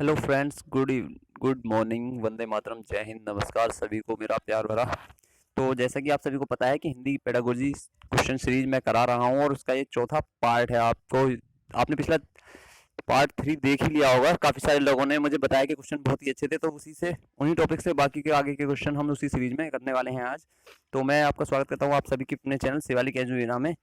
Hello friends, good morning, Vande Mataram, जय हिंद, नमस्कार सभी को मेरा प्यार भरा। तो जैसा कि आप सभी को पता है कि हिंदी पेडागोजी क्वेश्चन सीरीज मैं करा रहा हूं और उसका ये चौथा पार्ट है। आपने पिछला पार्ट 3 देख ही लिया होगा। काफ़ी सारे लोगों ने मुझे बताया कि क्वेश्चन बहुत ही अच्छे थे, तो उन्हीं टॉपिक से बाकी के आगे के क्वेश्चन हम उसी सीरीज में करने वाले हैं आज। तो मैं आपका स्वागत करता हूँ आप सभी के अपने चैनल शिवालिक एजुकेशन में।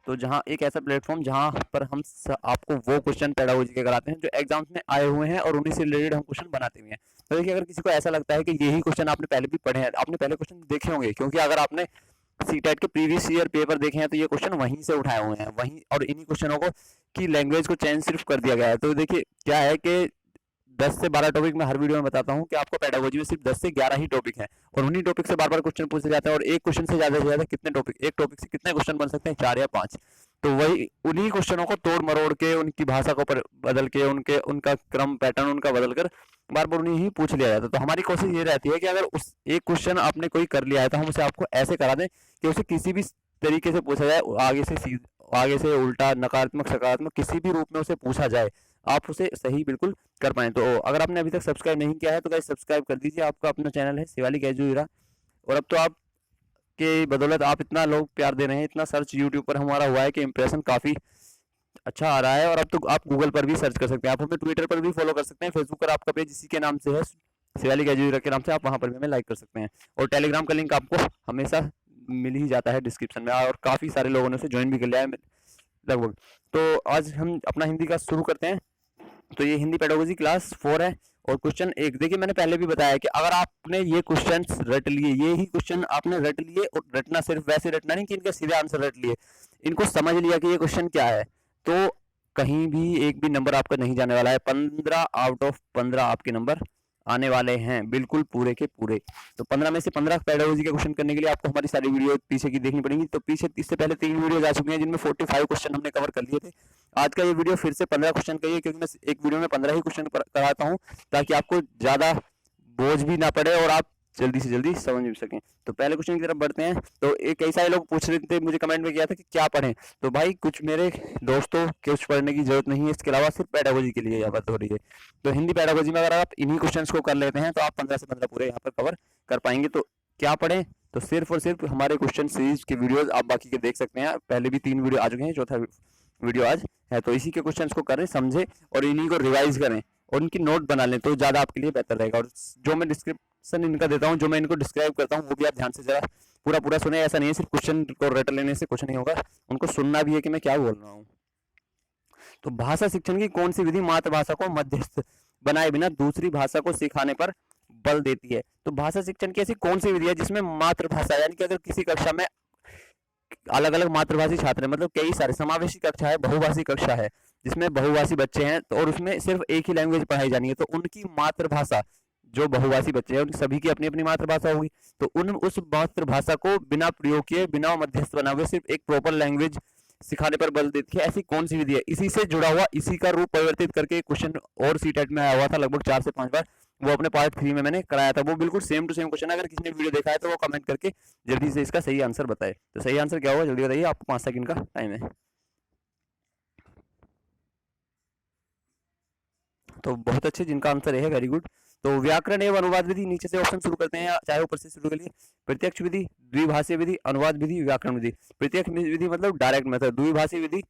तो जहाँ एक ऐसा प्लेटफॉर्म जहाँ पर आपको वो क्वेश्चन पेडागोजी के कराते हैं जो एग्जाम्स में आए हुए हैं और उन्हीं से रिलेटेड हम क्वेश्चन बनाते हुए हैं। तो देखिए, अगर किसी को ऐसा लगता है कि यही क्वेश्चन आपने पहले भी पढ़े हैं, आपने पहले क्वेश्चन देखे होंगे, क्योंकि अगर आपने सीटेट के प्रीवियस ईयर पेपर देखे हैं तो ये क्वेश्चन वहीं से उठाए हुए हैं, वहीं और इन्हीं क्वेश्चनों को की लैंग्वेज को चेंज सिर्फ कर दिया गया है। तो देखिए क्या है कि 10 से 12 टॉपिक मैं हर वीडियो में बताता हूँ कि आपको पेडागोजी में सिर्फ 10 से 11 ही टॉपिक हैं और उन्हीं टॉपिक से बार बार क्वेश्चन पूछे जाते हैं। और एक क्वेश्चन से ज्यादा कितने टॉपिक, एक टॉपिक से कितने क्वेश्चन बन सकते हैं, 4 या 5। तो वही उन्हीं क्वेश्चनों को तोड़ मरोड़ के, उनकी भाषा को बदल के, उनका क्रम पैटर्न उनका बदल कर बार बार उन्हीं ही पूछ लिया जाता है। तो हमारी कोशिश ये रहती है कि अगर उस एक क्वेश्चन आपने कोई कर लिया है तो हम उसे आपको ऐसे करा दें कि उसे किसी भी तरीके से पूछा जाए, आगे से उल्टा, नकारात्मक, सकारात्मक, किसी भी रूप में उसे पूछा जाए, आप उसे सही बिल्कुल कर पाए। तो अगर आपने अभी तक सब्सक्राइब नहीं किया है तो गाइस सब्सक्राइब कर दीजिए। आपका अपना चैनल है शिवालिक एजुकेशन। और अब तो आप के बदौलत आप इतना लोग प्यार दे रहे हैं, इतना सर्च यूट्यूब पर हमारा हुआ है कि इंप्रेशन काफ़ी अच्छा आ रहा है। और अब तो आप गूगल पर भी सर्च कर सकते हैं, आप हमें ट्विटर पर भी फॉलो कर सकते हैं, फेसबुक पर आपका पेज इसी के नाम से है, शिवालिक एजुकेशन के नाम से, आप वहाँ पर भी हमें लाइक कर सकते हैं। और टेलीग्राम का लिंक आपको हमेशा मिल ही जाता है डिस्क्रिप्शन में, और काफ़ी सारे लोगों ने उसे ज्वाइन भी कर लिया है लगभग। तो आज हम अपना हिंदी का शुरू करते हैं। तो ये हिंदी पेडागोजी क्लास 4 है और क्वेश्चन 1 देखिए, मैंने पहले भी बताया कि अगर आपने ये क्वेश्चन रट लिए, ये ही क्वेश्चन आपने रट लिए, और रटना सिर्फ वैसे रटना नहीं कि इनका सीधे आंसर रट लिए, इनको समझ लिया कि ये क्वेश्चन क्या है, तो कहीं भी एक भी नंबर आपका नहीं जाने वाला है। 15 आउट ऑफ 15 आपके नंबर आने वाले हैं, बिल्कुल पूरे के पूरे। तो 15 में से 15 पेडागोजी के क्वेश्चन करने के लिए आपको हमारी सारी वीडियो पीछे की देखनी पड़ेगी। तो पीछे इससे पहले 3 वीडियो जा चुकी हैं जिनमें 45 क्वेश्चन हमने कवर कर लिए थे। आज का ये वीडियो फिर से 15 क्वेश्चन का ही है, क्योंकि मैं एक वीडियो में 15 ही क्वेश्चन कराता हूँ ताकि आपको ज़्यादा बोझ भी ना पड़े और आप जल्दी से जल्दी समझ भी सकें। तो पहले क्वेश्चन की तरफ बढ़ते हैं। तो कई सारे लोग पूछ रहे थे, मुझे कमेंट में किया था कि क्या पढ़ें। तो भाई कुछ मेरे दोस्तों कुछ पढ़ने की जरूरत नहीं है, इसके अलावा सिर्फ पेडागोजी के लिए यहाँ पर हो रही है। तो हिंदी पेडागोजी में अगर आप इन्हीं क्वेश्चंस को कर लेते हैं तो आप 15 से 15 पूरे यहाँ पर कवर कर पाएंगे। तो क्या पढ़ें, तो सिर्फ और सिर्फ हमारे क्वेश्चन सीरीज के वीडियोज आप बाकी के देख सकते हैं। पहले भी 3 वीडियो आ चुके हैं, चौथा वीडियो आज है। तो इसी के क्वेश्चंस को करें, समझे और इन्हीं को रिवाइज करें और इनकी नोट बना लें, तो ज़्यादा आपके लिए बेहतर रहेगा। और जो मैं डिस्क्रिप्शन इनका देता हूँ, जो मैं इनको डिस्क्राइब करता हूँ, वो भी आप ध्यान से जरा पूरा पूरा सुने। ऐसा नहीं है सिर्फ क्वेश्चन को रट लेने से कुछ नहीं होगा, उनको सुनना भी है कि मैं क्या बोल रहा हूँ। तो भाषा शिक्षण की कौन सी विधि मातृभाषा को मध्यस्थ बनाए बिना दूसरी भाषा को सिखाने पर बल देती है। तो भाषा शिक्षण की ऐसी कौन सी विधि है जिसमें मातृभाषा, यानी कि अगर किसी कक्षा में अलग अलग मातृभाषी छात्र हैं, मतलब कई सारे, समावेशी कक्षा है, बहुभाषी कक्षा है जिसमें बहुभाषी बच्चे हैं, तो और उसमें सिर्फ एक ही लैंग्वेज पढ़ाई जानी है, तो उनकी मातृभाषा, जो बहुभाषी बच्चे हैं उन सभी की अपनी अपनी मातृभाषा होगी। तो उस मातृभाषा को बिना प्रयोग किए, बिना मध्यस्थ बना हुए, सिर्फ एक प्रॉपर लैंग्वेज सिखाने पर बल देती है, ऐसी कौन सी विधि है। इसी से जुड़ा हुआ, इसी का रूप परिवर्तित करके क्वेश्चन और सीटेट में आया हुआ था लगभग 4 से 5 बार, वो अपने पार्ट 3 में मैंने कराया था। वो बिल्कुल सेम टू सेम क्वेश्चन है। अगर किसी ने वीडियो देखा है तो वो कमेंट करके जल्दी से इसका सही आंसर बताए। तो सही आंसर क्या होगा जल्दी बताइए, आपको 5 सेकंड का टाइम है। तो बहुत अच्छे, जिनका आंसर है वेरी गुड। तो व्याकरण एवं अनुवाद विधि, नीचे से ऑप्शन शुरू करते हैं, चाहे ऊपर से शुरू करिए। प्रत्यक्ष विधि, द्विभाषी विधि, अनुवाद विधि, व्याकरण विधि। प्रत्यक्ष विधि मतलब डायरेक्ट मेथड, द्विभाषी विधि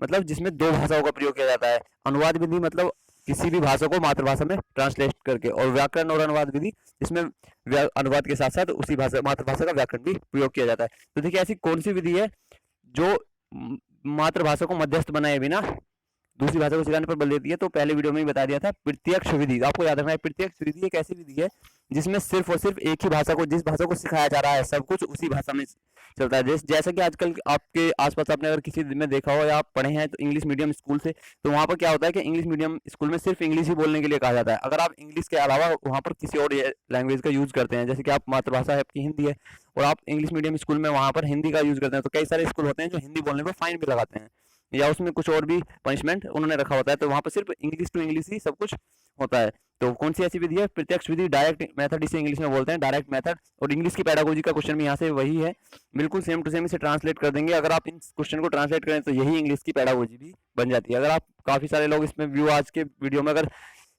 मतलब जिसमें 2 भाषाओं का प्रयोग किया जाता है, अनुवाद विधि मतलब किसी भी भाषा को मातृभाषा में ट्रांसलेट करके, और व्याकरण और अनुवाद विधि जिसमें अनुवाद के साथ साथ उसी भाषा, मातृभाषा का व्याकरण भी प्रयोग किया जाता है। तो देखिए ऐसी कौन सी विधि है जो मातृभाषा को मध्यस्थ बनाए बिना दूसरी भाषा को सिखाने पर बल देती है। तो पहले वीडियो में ही बता दिया था, प्रत्यक्ष विधि। आपको याद रखना है, प्रत्यक्ष विधि एक ऐसी विधि है जिसमें सिर्फ और सिर्फ एक ही भाषा को, जिस भाषा को सिखाया जा रहा है, सब कुछ उसी भाषा में चलता है। जैसा कि आजकल आपके आसपास आपने अगर किसी में देखा हो या आप पढ़े हैं तो इंग्लिश मीडियम स्कूल से, तो वहाँ पर क्या होता है कि इंग्लिश मीडियम स्कूल में सिर्फ इंग्लिश ही बोलने के लिए कहा जाता है। अगर आप इंग्लिश के अलावा वहाँ पर किसी और लैंग्वेज का यूज करते हैं, जैसे कि आप मातृभाषा है आपकी हिंदी है और आप इंग्लिश मीडियम स्कूल में वहाँ पर हिंदी का यूज करते हैं, तो कई सारे स्कूल होते हैं जो हिंदी बोलने पर फाइन भी लगाते हैं या उसमें कुछ और भी पनिशमेंट उन्होंने रखा होता है। तो वहाँ पर सिर्फ इंग्लिश टू इंग्लिश ही सब कुछ होता है। तो कौन सी ऐसी विधि है, प्रत्यक्ष विधि, डायरेक्ट मेथड, इसे इंग्लिश में बोलते हैं डायरेक्ट मेथड। और इंग्लिश की पेडागोजी का क्वेश्चन भी यहाँ से वही है, बिल्कुल सेम टू सेम इसे ट्रांसलेट कर देंगे। अगर आप इन क्वेश्चन को ट्रांसलेट करें तो यही इंग्लिश की पेडागोजी भी बन जाती है। अगर आप काफी सारे लोग इसमें व्यू आज के वीडियो में अगर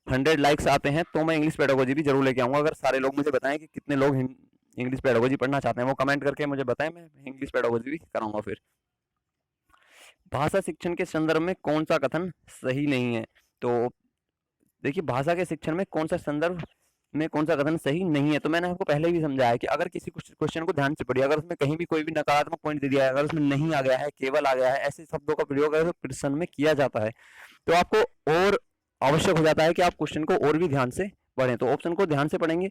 100 लाइक्स आते हैं तो मैं इंग्लिश पेडागोजी भी जरूर लेके आऊँगा। अगर सारे लोग मुझे बताएं कि कितने लोग इंग्लिश पेडागोजी पढ़ना चाहते हैं, वो कमेंट करके मुझे बताएं, मैं इंग्लिश पेडागोजी भी कराऊंगा। फिर भाषा शिक्षण के संदर्भ में कौन सा कथन सही नहीं है? तो देखिए, भाषा के शिक्षण में कौन सा संदर्भ में कौन सा कथन सही नहीं है, तो मैंने आपको पहले भी समझाया कि अगर किसी क्वेश्चन को ध्यान से पढ़िए, अगर उसमें कहीं भी कोई भी नकारात्मक पॉइंट दे दिया है, अगर उसमें नहीं आ गया है, केवल आ गया है, ऐसे शब्दों का प्रयोग अगर प्रश्न में किया जाता है तो आपको और आवश्यक हो जाता है कि आप क्वेश्चन को और भी ध्यान से पढ़ें। तो ऑप्शन को ध्यान से पढ़ेंगे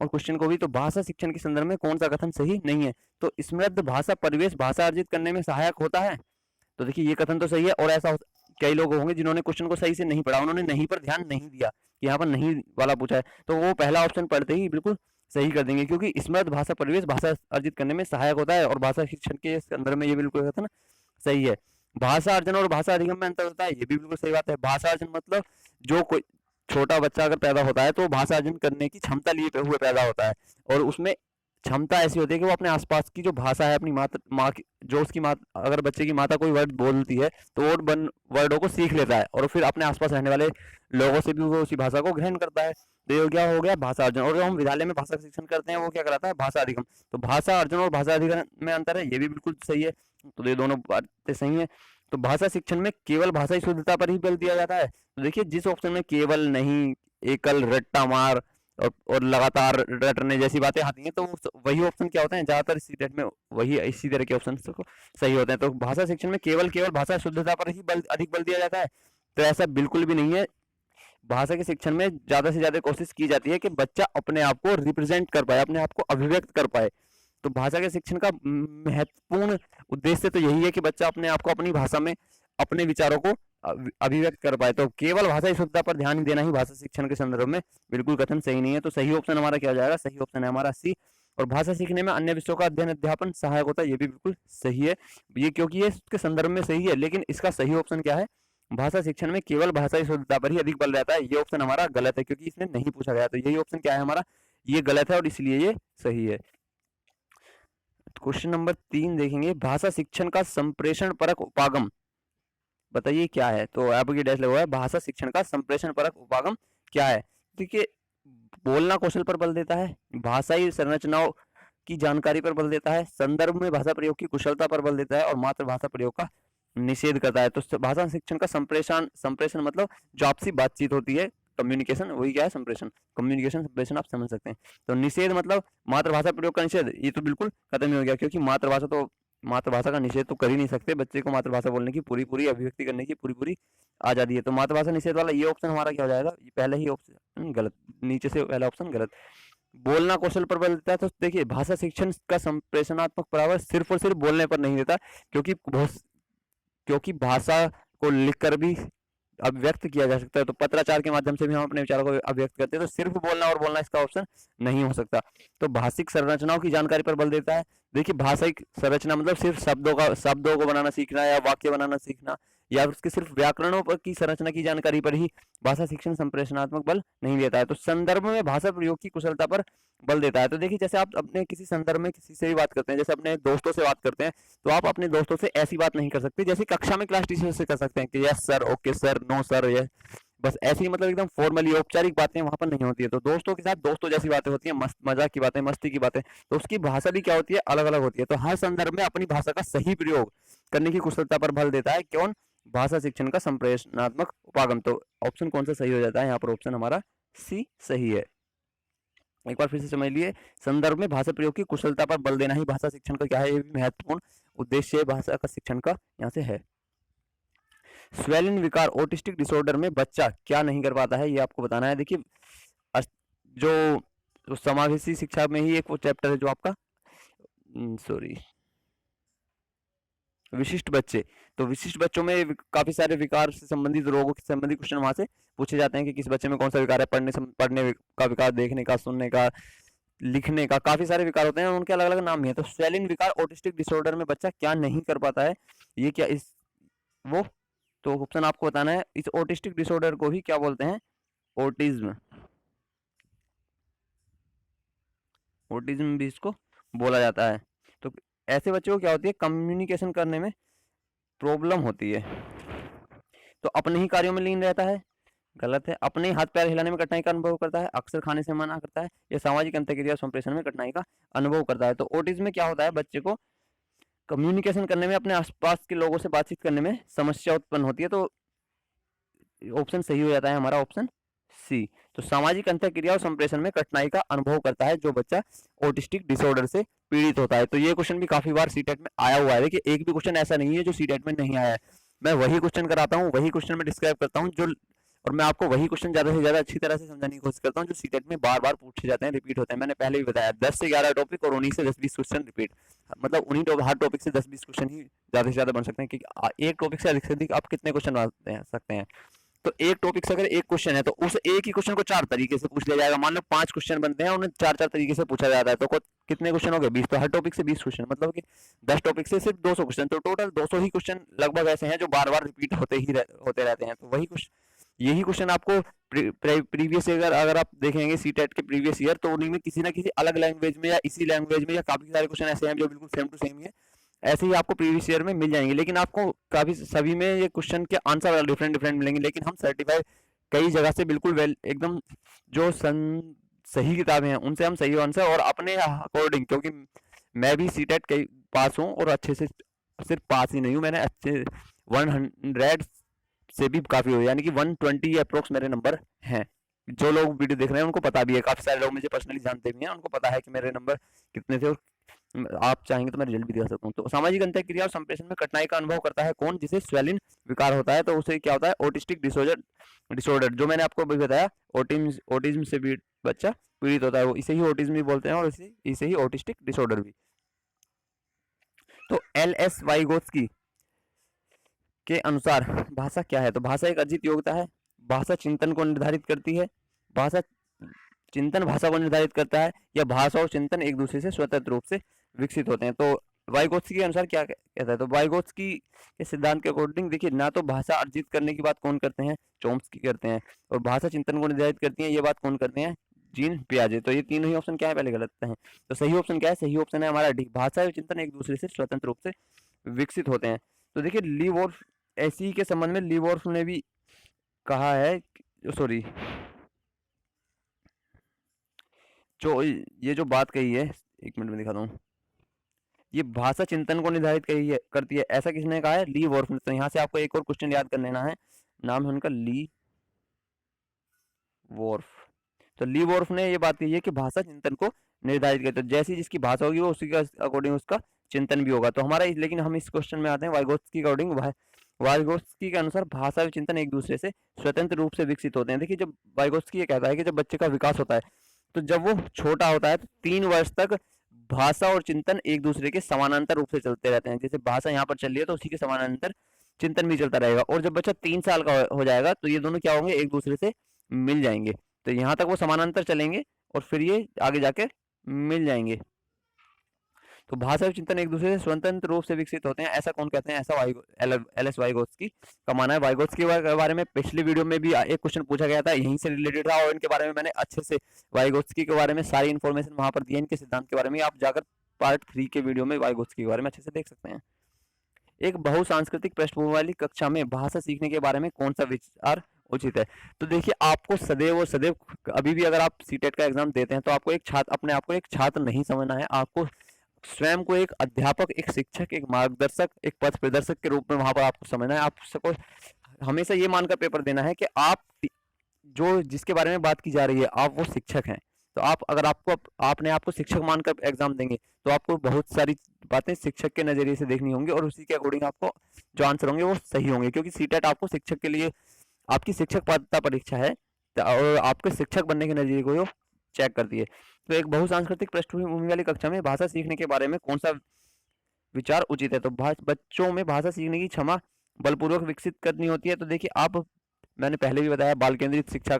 और क्वेश्चन को भी। तो भाषा शिक्षण के संदर्भ में कौन सा कथन सही नहीं है? तो समृद्ध भाषा परिवेश भाषा अर्जित करने में सहायक होता है। तो देखिए, ये कथन तो सही है। और ऐसा कई लोग होंगे जिन्होंने क्वेश्चन को सही से नहीं पढ़ा, उन्होंने नहीं पर ध्यान नहीं दिया, यहाँ पर नहीं वाला पूछा है, तो वो पहला ऑप्शन पढ़ते ही बिल्कुल सही कर देंगे, क्योंकि स्मृत भाषा परिवेश भाषा अर्जित करने में सहायक होता है। और भाषा शिक्षण के संदर्भ में ये बिल्कुल कथन सही है। भाषा अर्जन और भाषा अधिगम में अंतर होता है, ये भी बिल्कुल सही बात है। भाषा अर्जन मतलब जो कोई छोटा बच्चा अगर पैदा होता है तो भाषा अर्जन करने की क्षमता लिए हुए पैदा होता है, और उसमें क्षमता ऐसी होती है कि वो अपने आसपास की जो भाषा है, अपनी माँ की, जो उसकी माँ, अगर बच्चे की माता कोई वर्ड बोलती है तो वो वर्डों को सीख लेता है और फिर अपने आसपास रहने वाले लोगों से भी वो उसी भाषा को ग्रहण करता है। तो ये क्या हो गया? भाषा अर्जन। और जो हम विद्यालय में भाषा शिक्षण करते हैं वो क्या कराता है? भाषा अधिगम। तो भाषा अर्जन और भाषा अधिगम में अंतर है, ये भी बिल्कुल सही है। तो ये दोनों बातें सही है। तो भाषा शिक्षण में केवल भाषाई शुद्धता पर ही बल दिया जाता है। तो देखिए, जिस ऑप्शन में केवल नहीं, एकल, रट्टा मार और लगातार रटने जैसी बातें आती हैं, तो वही ऑप्शन क्या होते हैं? ज्यादातर इसी डेट में वही इसी तरह के ऑप्शन सही होते हैं। तो भाषा शिक्षण में केवल भाषा शुद्धता पर ही अधिक बल दिया जाता है, तो ऐसा बिल्कुल भी नहीं है। भाषा के शिक्षण में ज्यादा से ज्यादा कोशिश की जाती है कि बच्चा अपने आप को रिप्रेजेंट कर पाए, अपने आप को अभिव्यक्त कर पाए। तो भाषा के शिक्षण का महत्वपूर्ण उद्देश्य तो यही है कि बच्चा अपने आप को अपनी भाषा में अपने विचारों को अभिव्यक्त कर पाए। तो केवल भाषा शुद्धता पर ध्यान देना ही भाषा शिक्षण के संदर्भ में बिल्कुल कथन सही नहीं है। तो सही ऑप्शन हमारा क्या हो जाएगा? सही ऑप्शन है हमारा सी। और भाषा सीखने में अन्य विषयों का अध्ययन अध्यापन सहायक होता है, ये भी बिल्कुल सही है। ये क्योंकि ये इसके संदर्भ में सही है, लेकिन इसका सही ऑप्शन क्या है? भाषा शिक्षण में केवल भाषा शुद्धता पर ही अधिक बल रहता है। ये ऑप्शन हमारा गलत है, क्योंकि इसमें नहीं पूछा गया। तो यही ऑप्शन क्या है हमारा? ये गलत है और इसलिए ये सही है। क्वेश्चन नंबर 3 देखेंगे, भाषा शिक्षण का संप्रेषण परक उपागम बताइए क्या है? तो आपकी डैश लगा हुआ है, भाषा शिक्षण का संप्रेषण परक उपागम क्या है? देखिए, बोलना कौशल पर बल देता है, भाषाई संरचनाओं की जानकारी पर बल देता है, संदर्भ में भाषा प्रयोग की कुशलता पर बल देता है, और मातृभाषा प्रयोग का निषेध करता है। तो भाषा शिक्षण का संप्रेषण मतलब जो आपसी बातचीत होती है, कम्युनिकेशन, वही क्या है? संप्रेषण। कम्युनिकेशन, संप्रेषण आप समझ सकते हैं। तो निषेध मतलब मातृभाषा प्रयोग का निषेध, ये तो बिल्कुल खत्म ही हो गया, क्योंकि मातृभाषा का निषेध तो कर ही नहीं सकते। बच्चे को मातृभाषा बोलने की पूरी अभिव्यक्ति करने की पूरी आजादी है। तो मातृभाषा निषेध वाला ये ऑप्शन हमारा क्या हो जाएगा? ये पहले ही ऑप्शन गलत, नीचे से पहला ऑप्शन गलत। बोलना कौशल पर बल देता है, तो देखिए, भाषा शिक्षण का संप्रेषणात्मक प्रभाव सिर्फ और सिर्फ बोलने पर नहीं देता, क्योंकि भाषा को लिखकर भी अभिव्यक्त किया जा सकता है। तो पत्राचार के माध्यम से भी हम अपने विचारों को अभिव्यक्त करते हैं। तो सिर्फ बोलना और बोलना इसका ऑप्शन नहीं हो सकता। तो भाषिक संरचनाओं की जानकारी पर बल देता है। देखिए, भाषिक संरचना मतलब सिर्फ शब्दों को बनाना सीखना, या वाक्य बनाना सीखना, या उसके सिर्फ व्याकरणों पर की संरचना की जानकारी पर ही भाषा शिक्षण संप्रेषणात्मक बल नहीं देता है। तो संदर्भ में भाषा प्रयोग की कुशलता पर बल देता है। तो देखिए, जैसे आप अपने किसी संदर्भ में किसी से भी बात करते हैं, जैसे अपने दोस्तों से बात करते हैं, तो आप अपने दोस्तों से ऐसी बात नहीं कर सकते जैसे कक्षा में क्लास टीचर से कर सकते हैं कि yes sir, okay sir, no sir, ये बस ऐसी, मतलब एकदम फॉर्मली औपचारिक बातें वहां पर नहीं होती है। तो दोस्तों के साथ दोस्तों जैसी बातें होती है, मजाक की बातें, मस्ती की बातें। तो उसकी भाषा भी क्या होती है? अलग अलग होती है। तो हर संदर्भ में अपनी भाषा का सही प्रयोग करने की कुशलता पर बल देता है कौन? भाषा शिक्षण का संप्रेषणात्मक उपागम। तो ऑप्शन कौन सा सही हो जाता है? यहाँ पर ऑप्शन हमारा सी सही है। एक बार फिर से समझ लिए, संदर्भ में भाषा प्रयोग की कुशलता पर बल देना ही भाषा शिक्षण का क्या है? ये भी महत्वपूर्ण उद्देश्य भाषा का शिक्षण का यहाँ से है। स्वेलिन विकार ऑटिस्टिक डिसऑर्डर में बच्चा क्या नहीं कर पाता है, ये आपको बताना है। देखिए, जो समावेशी शिक्षा में ही एक वो चैप्टर है जो आपका विशिष्ट बच्चे। तो विशिष्ट बच्चों में काफी सारे विकार से संबंधित रोगों से संबंधित क्वेश्चन वहां से पूछे जाते हैं कि किस बच्चे में कौन सा विकार है। पढ़ने का विकार, देखने का, सुनने का, लिखने का, काफी सारे विकार होते हैं, उनके अलग अलग नाम भी है। तो स्वेलिन विकार ऑटिस्टिक डिसऑर्डर में बच्चा क्या नहीं कर पाता है, ये क्या वो तो ऑप्शन आपको बताना है। इस ऑटिस्टिक डिसऑर्डर को ही क्या बोलते हैं? ऑटिज्म भी इसको बोला जाता है। तो ऐसे बच्चों को क्या होती है? कम्युनिकेशन करने में प्रॉब्लम होती है, तो अपने ही कार्यों में लीन रहता है, गलत है। अपने हाथ पैर हिलाने में कठिनाई का अनुभव करता है, अक्सर खाने से मना करता है, या सामाजिक अंतःक्रिया संप्रेषण में कठिनाई का अनुभव करता है। तो ऑटिज्म में क्या होता है, बच्चे को कम्युनिकेशन करने में, अपने आसपास के लोगों से बातचीत करने में समस्या उत्पन्न होती है। तो ऑप्शन सही हो जाता है हमारा ऑप्शन सी। तो सामाजिक अंतःक्रिया और संप्रेषण में कठिनाई का अनुभव करता है जो बच्चा ऑटिस्टिक डिसऑर्डर से पीड़ित होता है। तो ये क्वेश्चन भी काफी बार सीटेट में आया हुआ है। देखिए एक भी क्वेश्चन ऐसा नहीं है जो सीटेट में नहीं आया है। मैं वही क्वेश्चन कराता हूँ, वही क्वेश्चन में डिस्क्राइब करता हूँ जो, और मैं आपको वही क्वेश्चन ज्यादा से ज्यादा अच्छी तरह से समझाने की कोशिश करता हूँ जो सीटेट में बार बार पूछे जाते हैं, रिपीट होते हैं। मैंने पहले भी बताया 10 से 11 टॉपिक और उन्हीं से 10-20 क्वेश्चन रिपीट, मतलब उन्हीं हर टॉपिक से 10-20 क्वेश्चन ही ज्यादा से ज्यादा बन सकते हैं, क्योंकि एक टॉपिक से अधिक आप कितने क्वेश्चन बना सकते हैं। तो एक टॉपिक से अगर एक क्वेश्चन है तो उस एक ही क्वेश्चन को 4 तरीके से पूछ लिया जाएगा। मान लो 5 क्वेश्चन बनते हैं, उन्हें 4-4 तरीके से पूछा जाता है, तो कितने क्वेश्चन हो गए 20। तो हर टॉपिक से 20 क्वेश्चन, मतलब कि 10 टॉपिक से सिर्फ 200 क्वेश्चन, तो टोटल 200 ही क्वेश्चन लगभग ऐसे हैं जो बार बार रिपीट होते रहते हैं। तो वही यही क्वेश्चन आपको प्रीवियस ईयर अगर आप देखेंगे सीटेट के प्रीवियस ईयर, तो उन्हीं में किसी ना किसी अलग लैंग्वेज में या इसी लैंग्वेज में या काफी सारे क्वेश्चन ऐसे हैं जो बिल्कुल सेम टू सेम ही है, ऐसे ही आपको प्रीवियस ईयर में मिल जाएंगे। लेकिन आपको काफी सभी में ये क्वेश्चन के आंसर डिफरेंट डिफरेंट मिलेंगे, लेकिन हम सर्टिफाइड कई जगह से बिल्कुल वेल एकदम जो सही किताबें हैं उनसे हम सही आंसर और अपने अकॉर्डिंग, क्योंकि मैं भी सीटेट कई पास हूँ और अच्छे से सिर्फ पास ही नहीं हूँ, मैंने अच्छे 100 से भी काफी हो, यानी कि 120 अप्रोक्स मेरे नंबर हैं। जो लोग वीडियो देख रहे हैं उनको पता भी है, काफी सारे लोग मुझे पर्सनली जानते भी हैं, उनको पता है कि मेरे नंबर कितने थे, और आप चाहेंगे तो मैं रिजल्ट भी दिखा सकता हूँ। तो सामाजिक अंतःक्रिया और संप्रेषण में कठिनाई का अनुभव करता है कौन, जिसे स्वेलिन विकार होता है, तो उसे क्या होता है, ऑटिस्टिक डिसऑर्डर जो मैंने आपको अभी बताया, ऑटिज्म से भी बच्चा पीड़ित होता है, वो इसे ही ऑटिज्म भी बोलते हैं और इसे ही ऑटिस्टिक डिसऑर्डर भी। तो LS वाइगोत्स्की के अनुसार भाषा क्या है, तो भाषा एक अर्जित योग्यता है, भाषा चिंतन को निर्धारित करती है, भाषा चिंतन भाषा को निर्धारित करता है, या भाषा और चिंतन एक दूसरे से स्वतंत्र रूप से विकसित होते हैं। तो वाइगोत्स्की के अनुसार क्या कहता है, तो वाइगोत्स्की के सिद्धांत के अकॉर्डिंग देखिए, ना तो भाषा अर्जित करने की बात कौन करते हैं, चॉम्स्की करते हैं, और भाषा चिंतन को निर्धारित करती है ये बात कौन करते हैं, जीन पियाजे। तो ये तीनों ही ऑप्शन क्या है, पहले गलत है। तो सही ऑप्शन क्या है, सही ऑप्शन है हमारा डी, भाषा और चिंतन एक दूसरे से स्वतंत्र रूप से विकसित होते हैं। तो देखिए लीवॉर्फ ऐसी के संबंध में लीवॉर्फ ने भी कहा है, सॉरी जो ये जो बात कही है, एक मिनट में दिखाता हूँ, ये भाषा चिंतन को निर्धारित करती है, ऐसा किसने कहा है, ली वॉर्फ ने। तो यहाँ से आपको एक और क्वेश्चन याद कर लेना है, नाम है उनका ली वॉर्फ। तो ली वॉर्फ ने ये बात कही है कि भाषा चिंतन को निर्धारित करती है, तो जैसी जिसकी भाषा होगी वो उसी के अकॉर्डिंग उसका चिंतन भी होगा। तो हमारा लेकिन हम इस क्वेश्चन में आते हैं वाइगोत्स्की के अकॉर्डिंग, वाइगोत्स्की के अनुसार भाषा और चिंतन एक दूसरे से स्वतंत्र रूप से विकसित होते हैं। देखिए जब वाइगोत्स्की ये कहता है कि जब बच्चे का विकास होता है, तो जब वो छोटा होता है तो 3 वर्ष तक भाषा और चिंतन एक दूसरे के समानांतर रूप से चलते रहते हैं। जैसे भाषा यहाँ पर चल रही है तो उसी के समानांतर चिंतन भी चलता रहेगा, और जब बच्चा 3 साल का हो जाएगा तो ये दोनों क्या होंगे, एक दूसरे से मिल जाएंगे। तो यहाँ तक वो समानांतर चलेंगे और फिर ये आगे जाके मिल जाएंगे। तो भाषा और चिंतन एक दूसरे से स्वतंत्र रूप से विकसित होते हैं, ऐसा कौन कहते हैं, ऐसा LS वाइगोत्स्की का मानना है। वाइगोत्स्की के बारे में पिछली वीडियो में भी एक क्वेश्चन पूछा गया था, यहीं से रिलेटेड था, और इनके बारे में मैंने अच्छे से वाइगोत्स्की के बारे में सारी इन्फॉर्मेशन वहां पर दी है, इनके सिद्धांत के बारे में आप जाकर पार्ट 3 के वीडियो में वाइगोत्स्की के बारे में अच्छे से देख सकते हैं। एक बहुसांस्कृतिक पृष्ठभूमि वाली कक्षा में भाषा सीखने के बारे में कौन सा विचार उचित है, तो देखिए आपको सदैव और सदैव अभी भी अगर आप सीटेट का एग्जाम देते हैं तो आपको एक छात्र, अपने आप को एक छात्र नहीं समझना है, आपको स्वयं को एक अध्यापक, एक शिक्षक, एक मार्गदर्शक, एक पथ प्रदर्शक के रूप में वहां पर आपको समझना है। आप सबको हमेशा ये मानकर पेपर देना है कि आप जो जिसके बारे में बात की जा रही है आप वो शिक्षक हैं। तो आप अगर आपने आपको शिक्षक मानकर एग्जाम देंगे तो आपको बहुत सारी बातें शिक्षक के नजरिए से देखनी होंगी, और उसी के अकॉर्डिंग आपको जो आंसर होंगे वो सही होंगे, क्योंकि सीटेट आपको शिक्षक के लिए आपकी शिक्षक पात्रता परीक्षा है और आपके शिक्षक बनने के नजरिए को चेक करती है। तो एक बहुसांस्कृतिक पृष्ठभूमि वाली कक्षा में भाषा सीखने के बारे में कौन सा विचार उचित है, तो बच्चों में भाषा सीखने की क्षमा बलपूर्वक विकसित करनी होती है। तो देखिए आप, मैंने पहले भी बताया बाल केंद्रित शिक्षा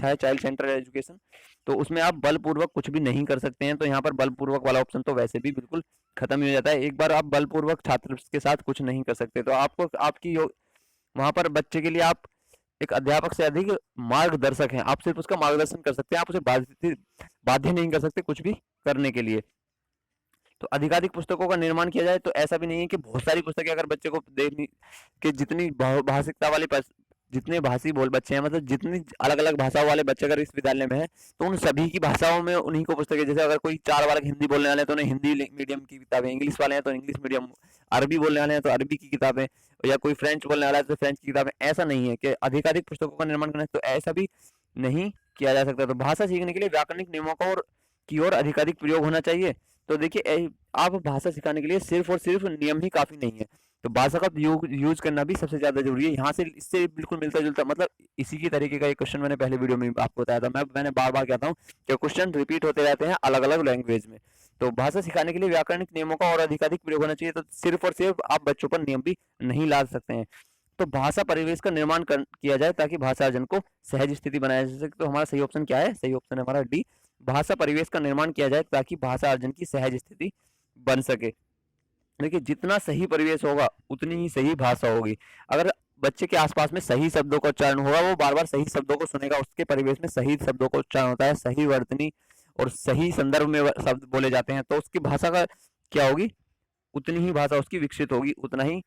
है, चाइल्ड सेंटर एजुकेशन, तो उसमें आप बलपूर्वक कुछ भी नहीं कर सकते हैं। तो यहाँ पर बलपूर्वक वाला ऑप्शन तो वैसे भी बिल्कुल खत्म ही हो जाता है, एक बार आप बलपूर्वक छात्र के साथ कुछ नहीं कर सकते। तो आपको आपकी वहां पर बच्चे के लिए आप एक अध्यापक से अधिक मार्गदर्शक हैं, आप सिर्फ उसका मार्गदर्शन कर सकते हैं, आप उसे बाध्य नहीं कर सकते कुछ भी करने के लिए। तो अधिकाधिक पुस्तकों का निर्माण किया जाए, तो ऐसा भी नहीं है कि बहुत सारी पुस्तकें अगर बच्चे को देखनी कि जितनी भाषिकता वाली जितने भाषी बोल बच्चे हैं, मतलब जितनी अलग अलग भाषाओं वाले बच्चे अगर इस विद्यालय में हैं, तो उन सभी की भाषाओं में उन्हीं को पुस्तकें, जैसे अगर कोई 4 वर्ग हिंदी बोलने वाले हैं तो उन्हें हिंदी मीडियम की किताबें, इंग्लिश वाले हैं तो इंग्लिश मीडियम, अरबी बोलने वाले हैं तो अरबी की किताबें, या कोई फ्रेंच बोलने वाला है तो फ्रेंच की किताबें। ऐसा नहीं है कि अधिकाधिक पुस्तकों का निर्माण करना है, तो ऐसा भी नहीं किया जा सकता। तो भाषा सीखने के लिए व्याकरणिक नियमों का और की ओर अधिकाधिक प्रयोग होना चाहिए। तो देखिए, आप भाषा सिखाने के लिए सिर्फ और सिर्फ नियम ही काफी नहीं है, तो भाषा का यूज करना भी सबसे ज्यादा जरूरी है। यहाँ से इससे बिल्कुल मिलता जुलता, मतलब इसी की तरीके का एक क्वेश्चन मैंने पहले वीडियो में आपको बताया था। मैंने बार बार कहता हूँ कि क्वेश्चन रिपीट होते रहते हैं अलग अलग लैंग्वेज में। तो भाषा सिखाने के लिए व्याकरणिक नियमों का और अधिकाधिक प्रयोग होना चाहिए। तो सिर्फ और सिर्फ आप बच्चों पर नियम भी नहीं ला सकते हैं। तो भाषा परिवेश का निर्माण किया जाए ताकि भाषा अर्जन को सहज स्थिति बनाया जा सके। तो हमारा सही ऑप्शन क्या है? सही ऑप्शन है हमारा डी, भाषा परिवेश का निर्माण किया जाए ताकि भाषा अर्जन की सहज स्थिति बन सके। देखिए, जितना सही परिवेश होगा उतनी ही सही भाषा होगी। अगर बच्चे के आसपास में सही शब्दों का उच्चारण होगा, वो बार बार सही शब्दों को सुनेगा, उसके परिवेश में सही शब्दों का उच्चारण होता है, सही वर्तनी और सही संदर्भ में शब्द बोले जाते हैं, तो उसकी भाषा का क्या होगी? उतनी ही भाषा उसकी विकसित होगी, उतना ही